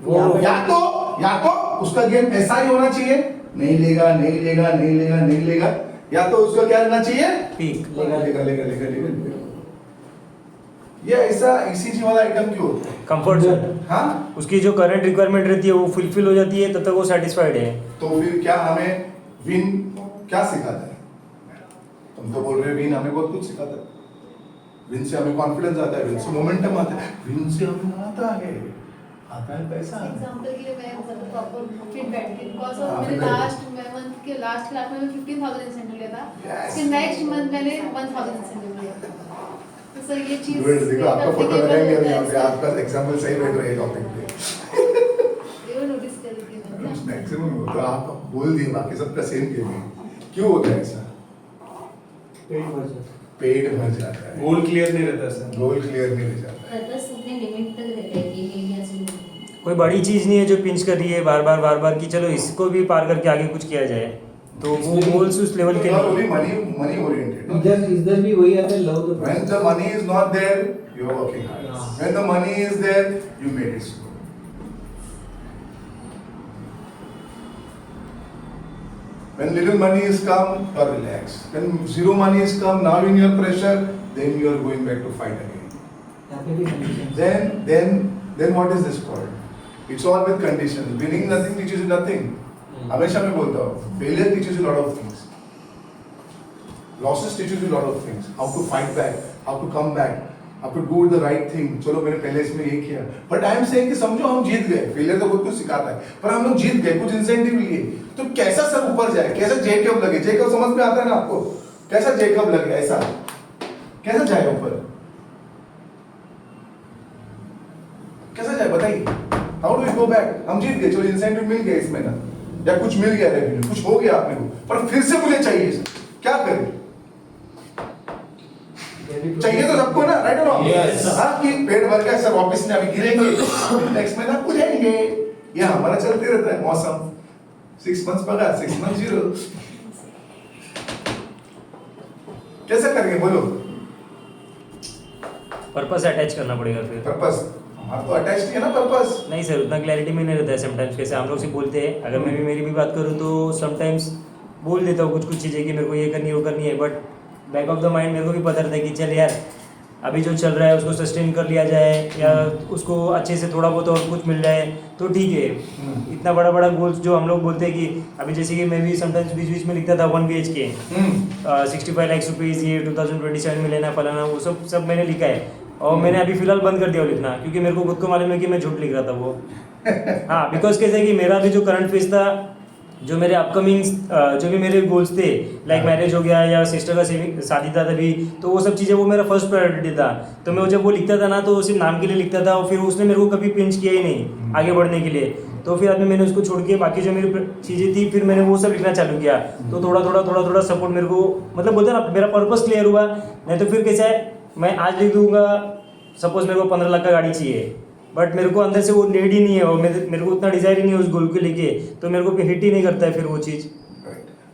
वो या तो उसका गेम ऐसा ही होना चाहिए, नहीं लेगा नहीं लेगा नहीं लेगा नहीं लेगा, या तो उसका क्या रहना चाहिए? पीक लेगा लेगा लेगा लेगा लेगा। ये ऐसा ECG वाला आइटम क्यों होता है? कंफर्ट जोन, हाँ, उसकी जो करंट रिक्वायरमेंट रहती है वो फुलफिल हो जाती है, तब तक वो सेटिस्फाइड है। तो फिर क्या हमें विन क्या सिखाता है? तुम तो बोल रहे हो विन हमें बहुत कुछ सिखाता है। विन से हमें कॉन्फिडेंस आता है, विन से मोमेंटम आता है, विन से हमें आता है पैसा। एग्जांपल के लिए मैं मतलब प्रॉपर फिट बैठ के, बिकॉज़ हाँ, मैंने fit बैठ। लास्ट मंथ के लास्ट क्लास में 15,000 इंसेंटिव लिया था, Yes. फिर नेक्स्ट मंथ मैंने 1,000 इंसेंटिव लिया था। तो सर ये चीज वेट, देखो आपका फोटो लगाएंगे अभी यहाँ पे, ये आपका एग्जांपल सही बैठ रहा है टॉपिक पे। नोटिस कर लीजिए मैंने। मैक्सिमम तो आप बोल दिए, बाकी सबका सेम गेम है। क्यों होता है ऐसा? पेट भर जाता है, गोल क्लियर नहीं रहता सर। गोल क्लियर नहीं रह जाता है। पर्पस अपने लिमिट तक रहता है कि ये अचीव करना। कोई बड़ी चीज नहीं है जो पिंच कर रही है बार बार कि चलो इसको भी पार करके आगे कुछ किया जाए, तो वो गोल्स उस लेवल के Not लिए। only money oriented. इधर भी वही आता है, love the When the money is not there, you are working hard. When the money is there, you made it slow. When little money is come, you are relaxed. When zero money is come, now in your pressure, then you are going back to fight again. यहाँ पे भी conditions। Then what is this called? It's all with conditions. Winning nothing teaches you nothing. हमेशा मैं बोलता हूँ, failure teaches you lot of things. Losses teaches you lot of things. How to fight back, how to come back, how to do the right thing. चलो मैंने पहले इसमें ये किया, but I am saying कि समझो हम जीत गए. Failure तो बहुत कुछ सिखाता है, पर हम लोग जीत गए, कुछ इंसेंटिव लिए, तो कैसा सर ऊपर जाए, कैसा जेकब लगे? जेकब समझ में आता है ना आपको? कैसा जेकब लगे? ऐसा कैसा जाए ऊपर? कैसा जाए बताइए? How do we go back? हम जीत गए, चलो इंसेंटिव मिल गया इसमें ना, या कुछ मिल गया रेवेन्यू, कुछ हो गया आपने को, पर फिर से मुझे चाहिए सर, क्या करें? चाहिए तो सबको ना, राइट और रॉन्ग? Yes. हाँ, कि पेट भर गया सर, वापस में अभी गिरेंगे, नेक्स्ट महीना कुदेंगे, ये हमारा चलते रहता है मौसम। 6 months पगार, 6 months जीरो। कैसे करेंगे बोलो? पर्पस अटैच करना पड़ेगा फिर। पर्पस हमारा तो अटैच नहीं है ना पर्पस। नहीं सर, उतना क्लैरिटी में नहीं रहता है समटाइम्स। कैसे हम लोग से बोलते हैं, अगर मैं भी मेरी भी बात करूँ तो समटाइम्स बोल देता हूँ कुछ चीज़ें कि मेरे को ये करनी है वो करनी है, but back of the mind मेरे को भी पता रहता है कि चल यार अभी जो चल रहा है उसको सस्टेन कर लिया जाए, या उसको अच्छे से थोड़ा बहुत और कुछ मिल जाए तो ठीक है। इतना बड़ा बड़ा गोल्स जो हम लोग बोलते हैं कि अभी जैसे कि मैं भी समटाइम्स बीच बीच में लिखता था 1 BHK 65 लाख रुपीज़ ये 2027 में लेना फलाना, वो सब मैंने लिखा है, और मैंने अभी फिलहाल बंद कर दिया वो लिखना, क्योंकि मेरे को खुद को मालूम है कि मैं झूठ लिख रहा था वो। हाँ, बिकॉज कैसे कि मेरा भी जो करंट फेज था, जो मेरे अपकमिंग जो भी मेरे गोल्स थे, लाइक मैरिज हो गया या सिस्टर का शादी था तभी, तो वो सब चीज़ें वो मेरा फर्स्ट प्रायोरिटी था। तो मैं जब वो लिखता था ना तो सिर्फ नाम के लिए लिखता था, और फिर उसने मेरे को कभी पिंच किया ही नहीं आगे बढ़ने के लिए। तो फिर बाद में मैंने उसको छोड़ के बाकी जो मेरी चीज़ें थी फिर मैंने वो सब लिखना चालू किया। तो थोड़ा सपोर्ट मेरे को, मतलब बोलते हैं ना, मेरा पर्पस क्लियर हुआ। नहीं तो फिर कैसा है, मैं आज लिख दूंगा सपोज मेरे को 15 लाख का गाड़ी चाहिए, बट मेरे को अंदर से वो नीड ही नहीं है, और मेरे को उतना डिजायर ही नहीं है उस गोल को लेके, तो मेरे को हिट ही नहीं करता है फिर वो चीज़।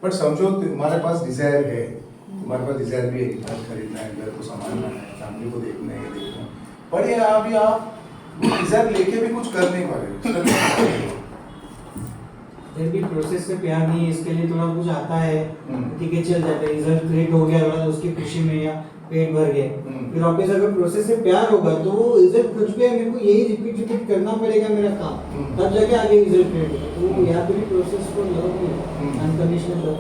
बट समझो तुम्हारे पास डिजायर है, तुम्हारे पास डिजायर भी है कि घर खरीदना है, घर को संभालना है, फैमिली को देखना है, पर ये अभी आप डिजायर लेके भी कुछ कर नहीं पा रहे। फिर भी प्रोसेस से प्यार नहीं है, इसके लिए थोड़ा कुछ आता है, हम्म। ठीक है चल जाता है, रिजल्ट क्रिएट हो गया थोड़ा उसकी खुशी में या पेट भर गए, फिर वापस अगर प्रोसेस से प्यार होगा तो वो रिजल्ट कुछ भी है, मेरे को यही रिपीट करना पड़ेगा मेरा काम, तब जाके आगे रिजल्ट क्रिएट होगा। तो यहाँ पे भी प्रोसेस को लव नहीं, unconditional love.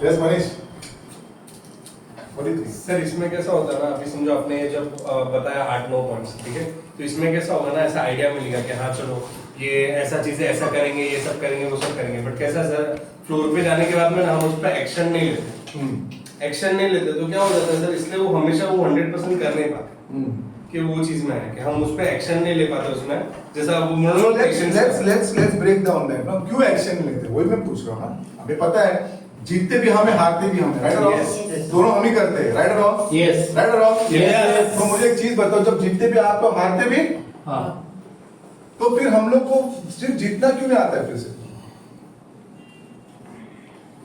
Yes Manish, what do you think? Sir इसमें कैसा होता है ना, अभी समझो आपने जब बताया 8-9 पॉइंट्स, ठीक है, तो इसमें कैसा होगा ना, ऐसा आइडिया मिलेगा कि हाँ चलो ये ऐसा चीजें ऐसा करेंगे, ये सब करेंगे, वो सब करेंगे, बट कैसा सर फ्लोर पे जाने के बाद में ना हम उस पर एक्शन नहीं लेते, एक्शन नहीं लेते तो क्या हो जाता है सर, इसलिए वो हमेशा वो 100% कर नहीं पाते कि वो चीज में है कि हम उस पर एक्शन नहीं ले पाते उसमें, जैसा वो let's break down that. ना क्यों एक्शन लेते हैं, वही मैं पूछ रहा हूँ ना। हमें पता है जीतते भी हमें, हारते भी हमें, राइट और रॉन्ग, दोनों हम ही करते हैं, राइट और रॉन्ग, Yes. राइट और रॉन्ग। Yes. तो मुझे एक चीज बताओ, जब जीतते भी आप तो हारते भी, हाँ तो फिर हम लोग को सिर्फ जीतना क्यों नहीं आता है फिर से?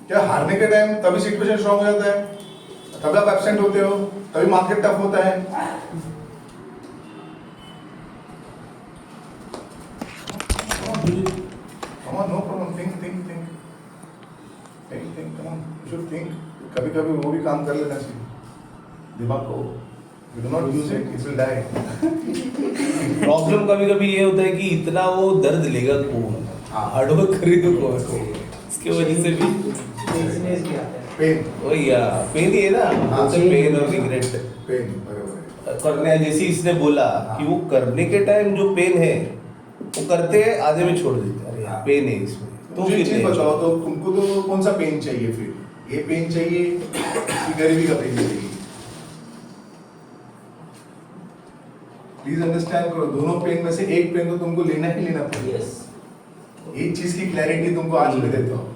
क्या हारने के टाइम तभी सिचुएशन स्ट्रांग हो जाता है, तभी आप एब्सेंट होते हो, तभी मार्केट टफ होता है? Come on, no problem. Think. Come on, you should think. कभी-कभी वो भी काम कर लेना चाहिए दिमाग को. You do not use it, it will die. Problem कभी कभी ये होता है कि इतना वो दर्द लेगा कौन, हार्डवर्क करेगा कौन, इसके वजह से भी बिजनेस भी आता है। Pain. वही पेन ही है ना, पेन और रिग्रेट Pain, बराबर है. करने, जैसे इसने बोला कि वो करने के टाइम जो पेन है वो करते हैं, आधे में छोड़ देते हैं, अरे यार पेन है इसमें, तो मुझे एक चीज बताओ, तो तुमको तो कौन सा पेन चाहिए फिर? ये पेन चाहिए कि गरीबी का पेन चाहिए? प्लीज अंडरस्टैंड करो, दोनों पेन में से एक पेन तो तुमको लेना ही लेना पड़ेगा। एक चीज की क्लैरिटी तुमको आज मैं देता हूँ,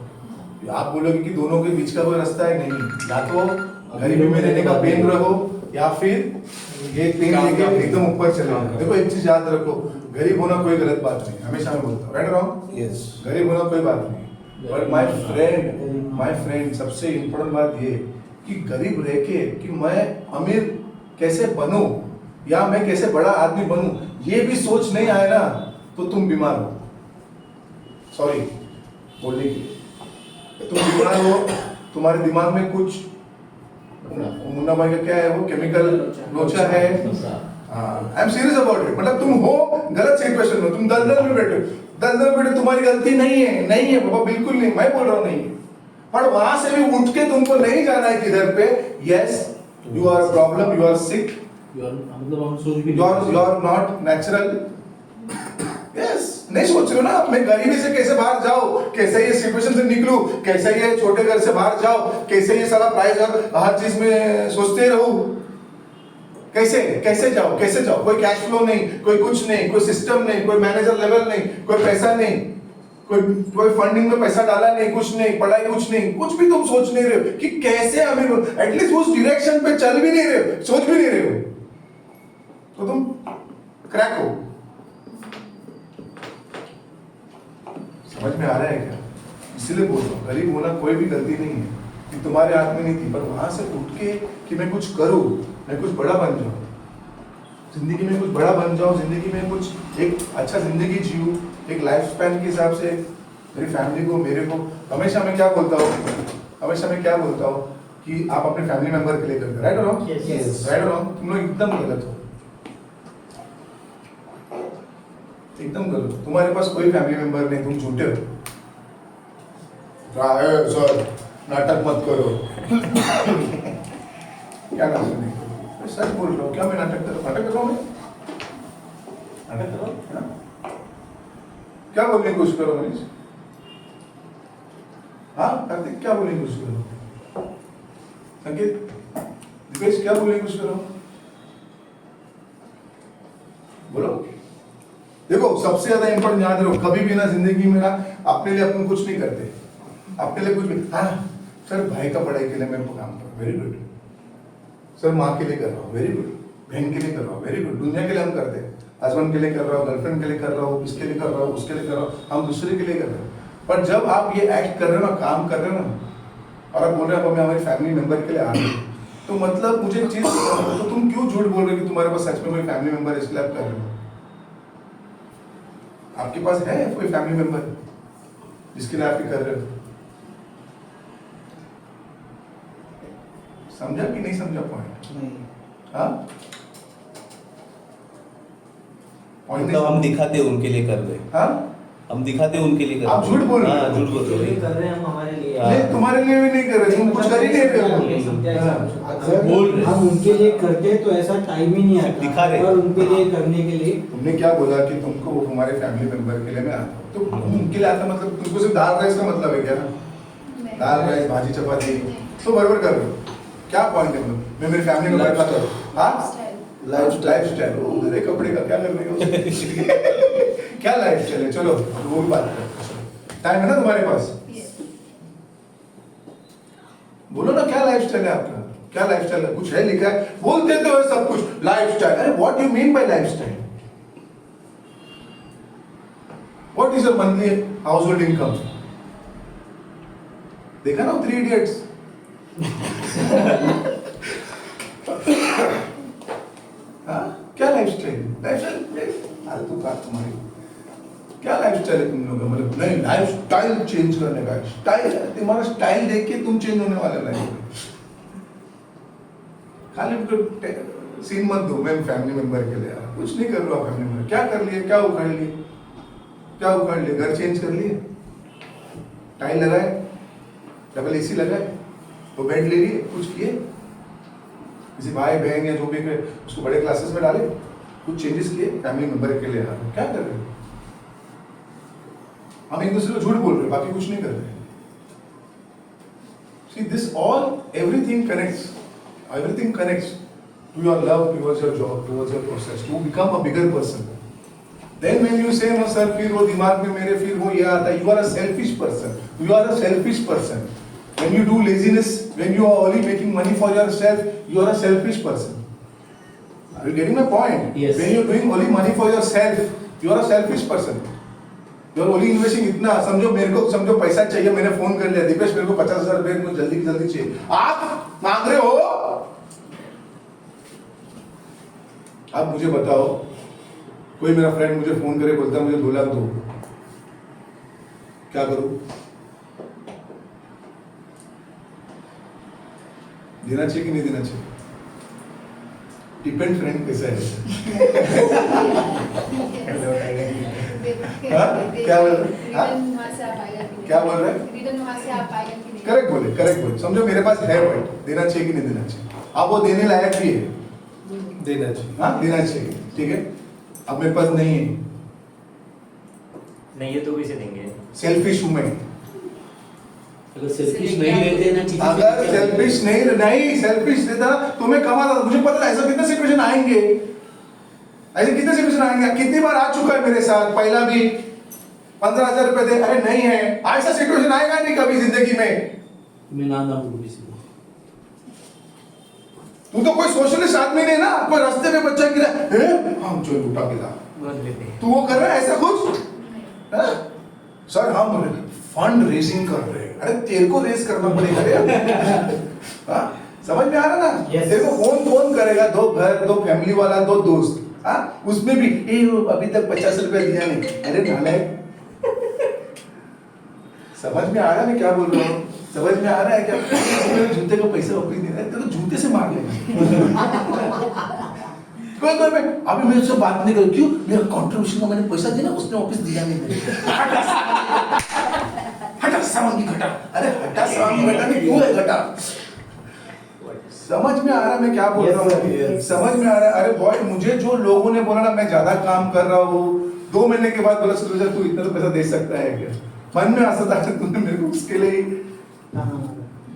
आप बोलोगे कि दोनों के बीच का कोई रास्ता है, नहीं, या तो गरीबी में रहने का पेन रहो, या फिर ये पेन लेके एकदम ऊपर चले जाओ। देखो एक चीज याद रखो, गरीब होना कोई गलत बात नहीं, हमेशा मैं बोलता हूँ, राइट रॉन्ग, यस, गरीब होना कोई बात नहीं, बट माय फ्रेंड सबसे इम्पोर्टेंट बात ये कि गरीब रह के कि मैं अमीर कैसे बनूं या मैं कैसे बड़ा आदमी बनूं, ये भी सोच नहीं आए ना तो तुम बीमार हो। सॉरी बोलने के लिए, तुम बीमार हो, तुम्हारे दिमाग में कुछ मुन्ना भाई का क्या है, वो केमिकल लोचा है। I am serious about it, मतलब तुम हो गलत सिचुएशन में, तुम दलदल में बैठे हो, दलदल में बैठे, तुम्हारी गलती नहीं है बाबा, बिल्कुल नहीं, मैं बोल रहा हूँ नहीं, पर वहां से भी उठ के तुमको नहीं जाना है किधर पे, yes you are a problem, you are sick, मतलब हम सोच भी you are not natural, yes, नहीं सोच रहे हो ना, मैं गरीबी से कैसे बाहर जाओ, कैसे ये सिचुएशन से निकलूं, कैसे ये छोटे घर से बाहर जाओ, कैसे ये सारा प्राइस हर चीज में सोचते रहो, कैसे जाओ, कोई कैश फ्लो नहीं, कोई कुछ नहीं, कोई सिस्टम नहीं, कोई मैनेजर लेवल नहीं, कोई पैसा नहीं, कोई फंडिंग में पैसा डाला नहीं, कुछ नहीं, पढ़ाई कुछ नहीं, कुछ भी तुम सोच नहीं रहे हो कि कैसे अमीर हो, एटलीस्ट उस डायरेक्शन पे चल भी नहीं रहे हो, सोच भी नहीं रहे हो, तो तुम क्रैक हो। समझ में आ रहा है क्या? इसलिए बोल रहा हूँ, गरीब होना कोई भी गलती नहीं है, कि तुम्हारे हाथ में नहीं थी, पर वहां से उठ के कि मैं कुछ करूँ, मैं कुछ बड़ा बन जाऊँ, जिंदगी में कुछ बड़ा बन जाऊँ, जिंदगी में कुछ एक अच्छा जिंदगी जीऊँ, एक लाइफ स्पैन के हिसाब से मेरी फैमिली को, मेरे को, हमेशा मैं क्या बोलता हूँ कि आप अपने फैमिली मेंबर के लिए करते, राइट और रॉन्ग, राइट और रॉन्ग, तुम लोग एकदम गलत हो, एकदम गलत, तुम्हारे पास कोई फैमिली मेंबर नहीं, तुम झूठे हो। सर नाटक मत करो। क्या नाटक नहीं करो, सच बोल रहा हूँ, क्या मैं नाटक कर रहा हूँ, क्या बोलने की कोशिश करो मनीष? हाँ कार्तिक, क्या बोलने की कोशिश करो? संकेत, दिपेश, क्या बोलने की कोशिश करो? बोलो। देखो सबसे ज्यादा इंपॉर्टेंट याद रखो, कभी भी ना जिंदगी में ना अपने लिए अपन कुछ नहीं करते, अपने लिए कुछ भी, हाँ सर भाई का पढ़ाई के लिए मैं काम कर रहा हूँ, वेरी गुड, सर माँ के लिए कर रहा हूँ, वेरी गुड, बहन के लिए कर रहा हूँ, वेरी गुड, दुनिया के लिए हम करते हैं, हस्बैंड के लिए कर रहा हूँ, गर्लफ्रेंड के लिए कर रहा हूँ, इसके लिए कर रहा हूँ, उसके लिए कर रहा हूँ, हम दूसरे के लिए कर रहे हैं। पर जब आप ये एक्ट कर रहे हो ना, काम कर रहे हो ना, और आप बोल रहे हो मैं हमारी फैमिली मेंबर के लिए आ रही हूँ, तो मतलब मुझे चीज, तो तुम क्यों झूठ बोल रहे हो कि तुम्हारे पास सच में कोई फैमिली मेंबर है इसलिए आप कर रहे हो? आपके पास है कोई फैमिली मेंबर जिसके लिए आप ये कर रहे हो? समझा कि नहीं समझा पॉइंट? हाँ, पॉइंट मतलब हम दिखाते उनके लिए कर रहे हैं। हाँ, हम दिखाते उनके लिए कर रहे आप झूठ बोल रहे हो। हाँ, झूठ बोल रहे हो। कर रहे हैं हम हमारे लिए। नहीं, तुम्हारे लिए भी नहीं कर रहे, तुम कुछ कर ही नहीं रहे हो। अगर बोल रहे। हम उनके लिए करते तो ऐसा टाइम ही नहीं दिखा आता, रहे। और उनके लिए करने के लिए तुमने क्या बोला कि तुमको वो हमारे फैमिली मेंबर के लिए मैं आता हूँ, तो तुम उनके लिए आता मतलब तुमको सिर्फ दाल राइस का मतलब है क्या? दाल राइस भाजी चपाती तो बराबर कर रहे हो, क्या पॉइंट है? मतलब मैं मेरी फैमिली मेंबर का तो हाँ लाइफस्टाइल, वो मेरे कपड़े का क्या कर रही हो? क्या लाइफस्टाइल है? चलो वो भी बात करते हैं, टाइम है ना तुम्हारे पास, बोलो ना क्या लाइफस्टाइल है आपका? क्या लाइफस्टाइल है? कुछ है लिखा है? बोल देते हो सब कुछ लाइफस्टाइल। अरे what you mean by lifestyle? What is your monthly house hold income? देखा ना 3 इडियट्स? हाँ, क्या लाइफस्टाइल? लाइफस्टाइल फालतू बात तुम्हारी। क्या लाइफस्टाइल है तुम लोगों का? मतलब नहीं, लाइफस्टाइल चेंज करने का स्टाइल है, तुम्हारा स्टाइल देख के तुम चेंज होने वाले लाइफ में। खाली सीन मत दो मैं फैमिली मेंबर के लिए, कुछ नहीं कर रहा फैमिली मेंबर। क्या कर लिए? क्या उखाड़ लिए? क्या उखाड़ लिए? घर चेंज कर लिए, टाइल लगाए, डबल एसी लगाए, वो बेड ले लिए, कुछ किए? किसी भाई बहन या जो भी उसको बड़े क्लासेस में डाले, कुछ चेंजेस किए फैमिली मेंबर के लिए? क्या कर रहे हो? हम एक दूसरे को झूठ बोल रहे हैं, बाकी कुछ नहीं कर रहे। See this all, everything connects to your love, towards your job, towards your process, to become a bigger person. Then when you say no sir, फिर वो दिमाग में मेरे फिर वो ये आता है, you are a selfish person. You are a selfish person. When you do laziness, when you are only making money for yourself, you are a selfish person. Are you getting my point? Yes. When you are doing only money for yourself, you are a selfish person. You are only investing इतना, समझो मेरे को, समझो पैसा चाहिए, मैंने phone कर लिया, दीपेश मेरे को 50,000 रुपए को जल्दी चाहिए, आप मांग रहे हो। अब मुझे बताओ, कोई मेरा फ्रेंड मुझे फोन करे बोलता है मुझे 2 लाख दो, क्या करूं? देना चाहिए कि नहीं देना चाहिए? डिपेंड फ्रेंड कैसा है। क्या बोल रहे? क्या बोल रहे? करेक्ट बोले, समझो मेरे पास है पॉइंट, देना चाहिए कि नहीं देना चाहिए? अब वो देने लायक भी है, देना चाहिए। हाँ देना चाहिए, ठीक है। अब मेरे पास नहीं है, नहीं है तो कैसे देंगे? सेल्फिश हूं मैं। अगर सेल्फिश नहीं रहते ना चीजें, अगर सेल्फिश नहीं सेल्फिश देता तो मैं कमाता। मुझे पता है ऐसा कितने सिचुएशन आएंगे, ऐसे कितने सिचुएशन आएंगे, कितनी बार आ चुका है मेरे साथ। पहला भी 15,000 रुपए दे, अरे नहीं है, ऐसा सिचुएशन आएगा नहीं कभी जिंदगी में। मैं ना बोलूं किसी को। तू तो कोई सोशलिस्ट आदमी नहीं ना, कोई रास्ते में बच्चा गिरा हम चोर उठा के ला, तू वो कर रहा है ऐसा कुछ? सर हम फंड रेजिंग कर रहे हैं, अरे तेरे को रेस करना पड़ेगा रे। समझ में आ रहा ना? तेरे को फोन करेगा, 2 घर, 2 फैमिली वाला, 2 दोस्त, उसमें भी अभी तक 50 रुपया दिया नहीं, अरे नालायक। समझ में आ रहा है मैं क्या बोल रहा हूँ? समझ में आ रहा है क्या? मेरे जूते का पैसा वापस नहीं दे रहा, तो जूते से मार लेगा। कोई अभी मेरे से बात नहीं कर, क्यों? मेरा कंट्रीब्यूशन का मैंने पैसा दिया ना, उसने वापस दिया नहीं। हटा सामान की घटा, अरे हटा सामान की घटा नहीं, क्यों है घटा? समझ में आ रहा है मैं क्या बोल रहा हूँ? समझ में आ रहा है? अरे बॉय, मुझे जो लोगों ने बोला ना मैं ज्यादा काम कर रहा हूँ, 2 महीने के बाद बोला सुरेश तू इतना तो पैसा दे सकता है क्या? मन में आसा था, तूने मेरे को उसके लिए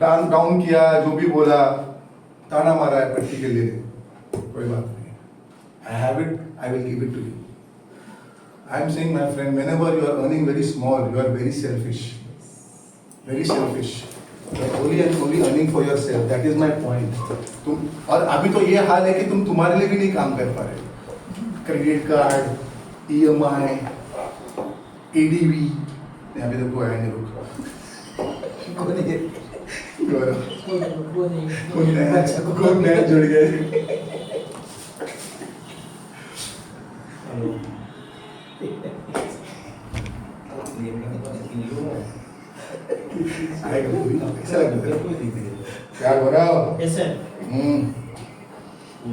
डाउन किया, जो भी बोला, ताना मारा है पट्टी के लिए, कोई बात नहीं। I have it, I will give it to you. I am saying, my friend, whenever you are earning very small, you are very selfish. Very selfish. only and only earning for yourself. That is my point. तुम और अभी तो ये हाल है कि तुम तुम्हारे लिए भी नहीं काम कर पा रहे. क्रेडिट कार्ड, EMI, ADV, अभी तक कोई आया नहीं रुक. कौन नया जुड़ गया? क्या हो रहा हो? Yes sir.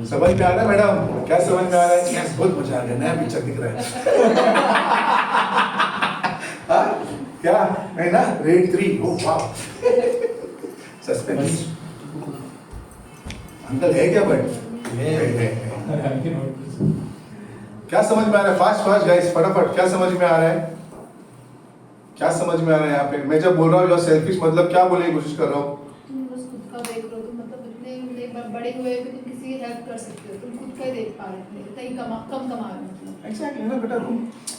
समझ में आ रहा है मैडम? क्या समझ में आ रहा है? यस, बहुत मजा आ रहा है, नया पिक्चर दिख रहा है. हाँ? क्या है ना? रेड 3. ओह वाह, सस्पेंस. अंकल है क्या? बट क्या समझ में आ रहा है? फास्ट फास्ट गाइस, फटाफट. क्या समझ में आ रहा है? क्या समझ में आ रहा है यहाँ पे? मैं जब बोल रहा हूँ सेल्फिश मतलब क्या बोलने की कोशिश कर रहा हूँ? तुम बस खुद का देख रहे हो, तुम मतलब इतने बड़े हुए कि तुम किसी की हेल्प कर सकते हो, तुम खुद का ही देख पा रहे हो, इतना ही कम कमा रहे हो मतलब. एग्जैक्टली ना बेटा,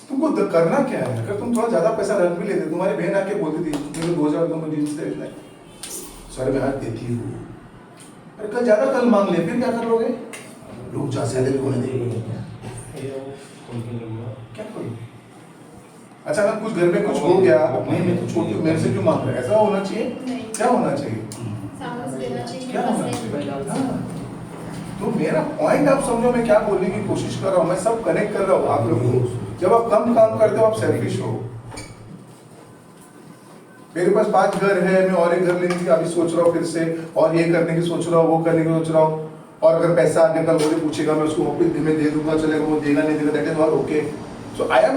तुमको करना क्या है? अगर तुम थोड़ा ज्यादा पैसा रख भी लेते, तुम्हारी बहन आके बोलती थी मुझे 2000 तुमको जींस दे देना, सर मैं हाथ देती हूँ. अरे कल ज्यादा कल मांग ले, फिर क्या कर लोगे? लोग जा सैलरी होने देंगे क्या करो? अच्छा अगर कुछ घर में कुछ हो गया, नहीं मैं तो छोटी मेरे से क्यों मांग रहा है? ऐसा होना चाहिए? क्या होना चाहिए? सामने से देना चाहिए. क्या होना चाहिए? हाँ. तो मेरा पॉइंट आप समझो, मैं क्या बोलने की कोशिश कर रहा हूँ, मैं सब कनेक्ट कर रहा हूँ आप लोगों को. जब आप कम काम करते हो आप सेल्फिश हो. मेरे पास 5 घर है, मैं और एक घर लेने की अभी सोच रहा हूँ फिर से, और ये करने की सोच रहा हूँ, वो करने की सोच रहा हूँ. और अगर पैसा आगे कल मुझे पूछेगा मैं उसको वापस में दे दूंगा, चलेगा, वो देगा नहीं देगा, that is all okay. So I am,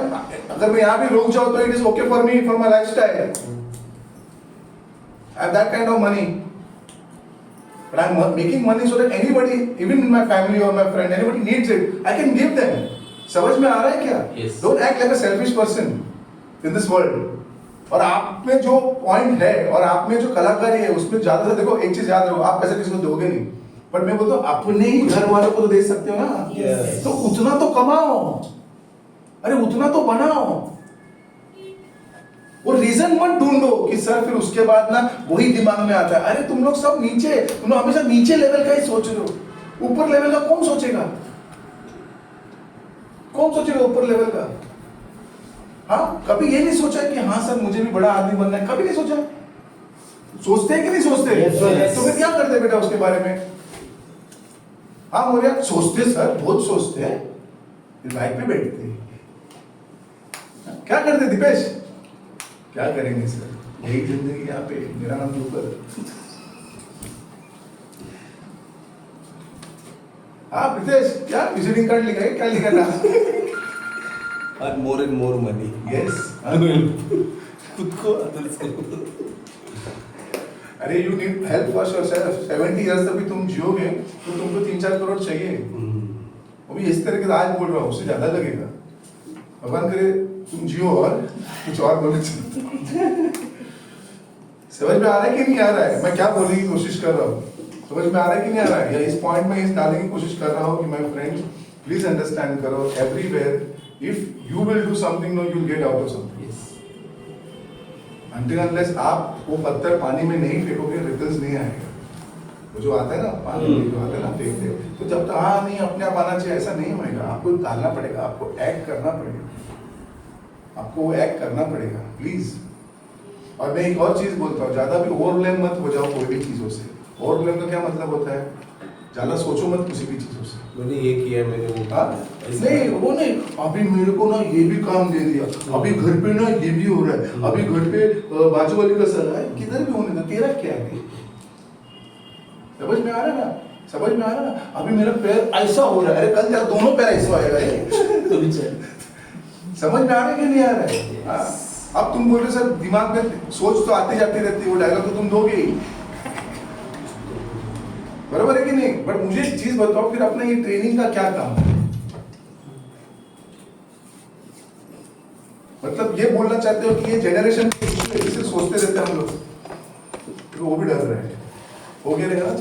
अगर मैं यहाँ भी रुक जाऊँ तो it is okay for me, for my lifestyle. I have that kind of money. But I'm making money so that anybody, even in my family or my friend, anybody needs it, I can give them. समझ में आ रहा है क्या? Yes. Don't act like a selfish person in this world. और आप में जो point है और आप में जो कलाकारी है उसमें ज्यादा से देखो, एक चीज याद रखो, आप पैसे किसी को दोगे नहीं, बट मैं बोलता हूँ अपने ही घर वालों को तो दे सकते हो ना. Yes. तो उतना तो कमाओ, अरे उतना तो बनाओ. वो रीजन मत ढूंढो कि सर फिर उसके बाद ना वही दिमाग में आता है. अरे तुम लोग सब नीचे, तुम लोग हमेशा नीचे लेवल का ही सोच रहे हो. ऊपर लेवल का कौन सोचेगा? कौन सोचेगा ऊपर लेवल का? हाँ, कभी ये नहीं सोचा कि हाँ सर मुझे भी बड़ा आदमी बनना है? कभी नहीं सोचा. सोचते हैं कि नहीं सोचते? yes. तो फिर क्या करते बेटा उसके बारे में? हाँ मोरिया सोचते सर, बहुत सोचते हैं, बाइक पे बैठते हैं. क्या करते दीपेश? क्या करेंगे सर, यही जिंदगी यहाँ पे. मेरा नाम ऊपर. हाँ प्रीतेश, क्या विजिटिंग कार्ड लिखा है? क्या लिखा था? और more and more money. Yes. खुद को others को. अरे you need help for yourself. 70 years तक भी तुम जियोगे तो तुमको 3-4 करोड़ चाहिए. वो भी इस तरह के आज बोल रहा हूँ, उससे ज्यादा लगेगा. भगवान करे तुम जियो और कुछ और बोले. समझ में आ रहा है कि नहीं आ रहा है? मैं क्या बोलने की कोशिश कर रहा हूँ? समझ में आ रहा है कि नहीं आ रहा है? या इस पॉइंट में इस डालने की कोशिश कर रहा हूँ कि माय फ्रेंड्स प्लीज अंडरस्टैंड करो, everywhere if you will do something no you will get out of something. Until unless आप वो पत्थर पानी में नहीं फेंकोगे, रिटर्न्स नहीं आएगा. वो जो आता है ना पानी में जो आता है ना फेंक दे, तो जब तक हाँ नहीं अपने आप आना चाहिए, ऐसा नहीं होएगा. आपको डालना पड़ेगा, आपको एक्ट करना पड़ेगा, आपको वो एक्ट करना पड़ेगा प्लीज. और मैं एक और चीज बोलता हूँ, ज्यादा भी ओवरवेलम मत हो जाओ कोई भी चीजों से. ओवरवेलम का क्या मतलब होता है? ज्यादा सोचो मत किसी भी चीजों से. मैंने ये किया, मैंने वो हाँ? नहीं वो नहीं, अभी मेरे को ना ये भी काम दे दिया, अभी घर पे ना ये भी हो रहा है, अभी घर पे बाजू वाली का सर है, किधर भी होने दो, तेरा क्या है? समझ में आ रहा है ना? समझ में आ रहा है ना? अभी मेरा पैर ऐसा हो रहा है, अरे कल तेरा दोनों पैर ऐसा होएगा. समझ में आ रहा है कि नहीं आ रहा है? हाँ? अब तुम बोल रहे सर दिमाग में सोच तो आती जाती रहती है, वो डायलॉग तो तुम दोगे ही, बराबर है कि नहीं? बट मुझे एक चीज बताओ, फिर अपना ये ट्रेनिंग का क्या काम है? मतलब ये बोलना चाहते हो कि ये जनरेशन सोचते रहते हैं हम लोग, तो वो भी डर रहे हैं. हो गया रहेगा ना.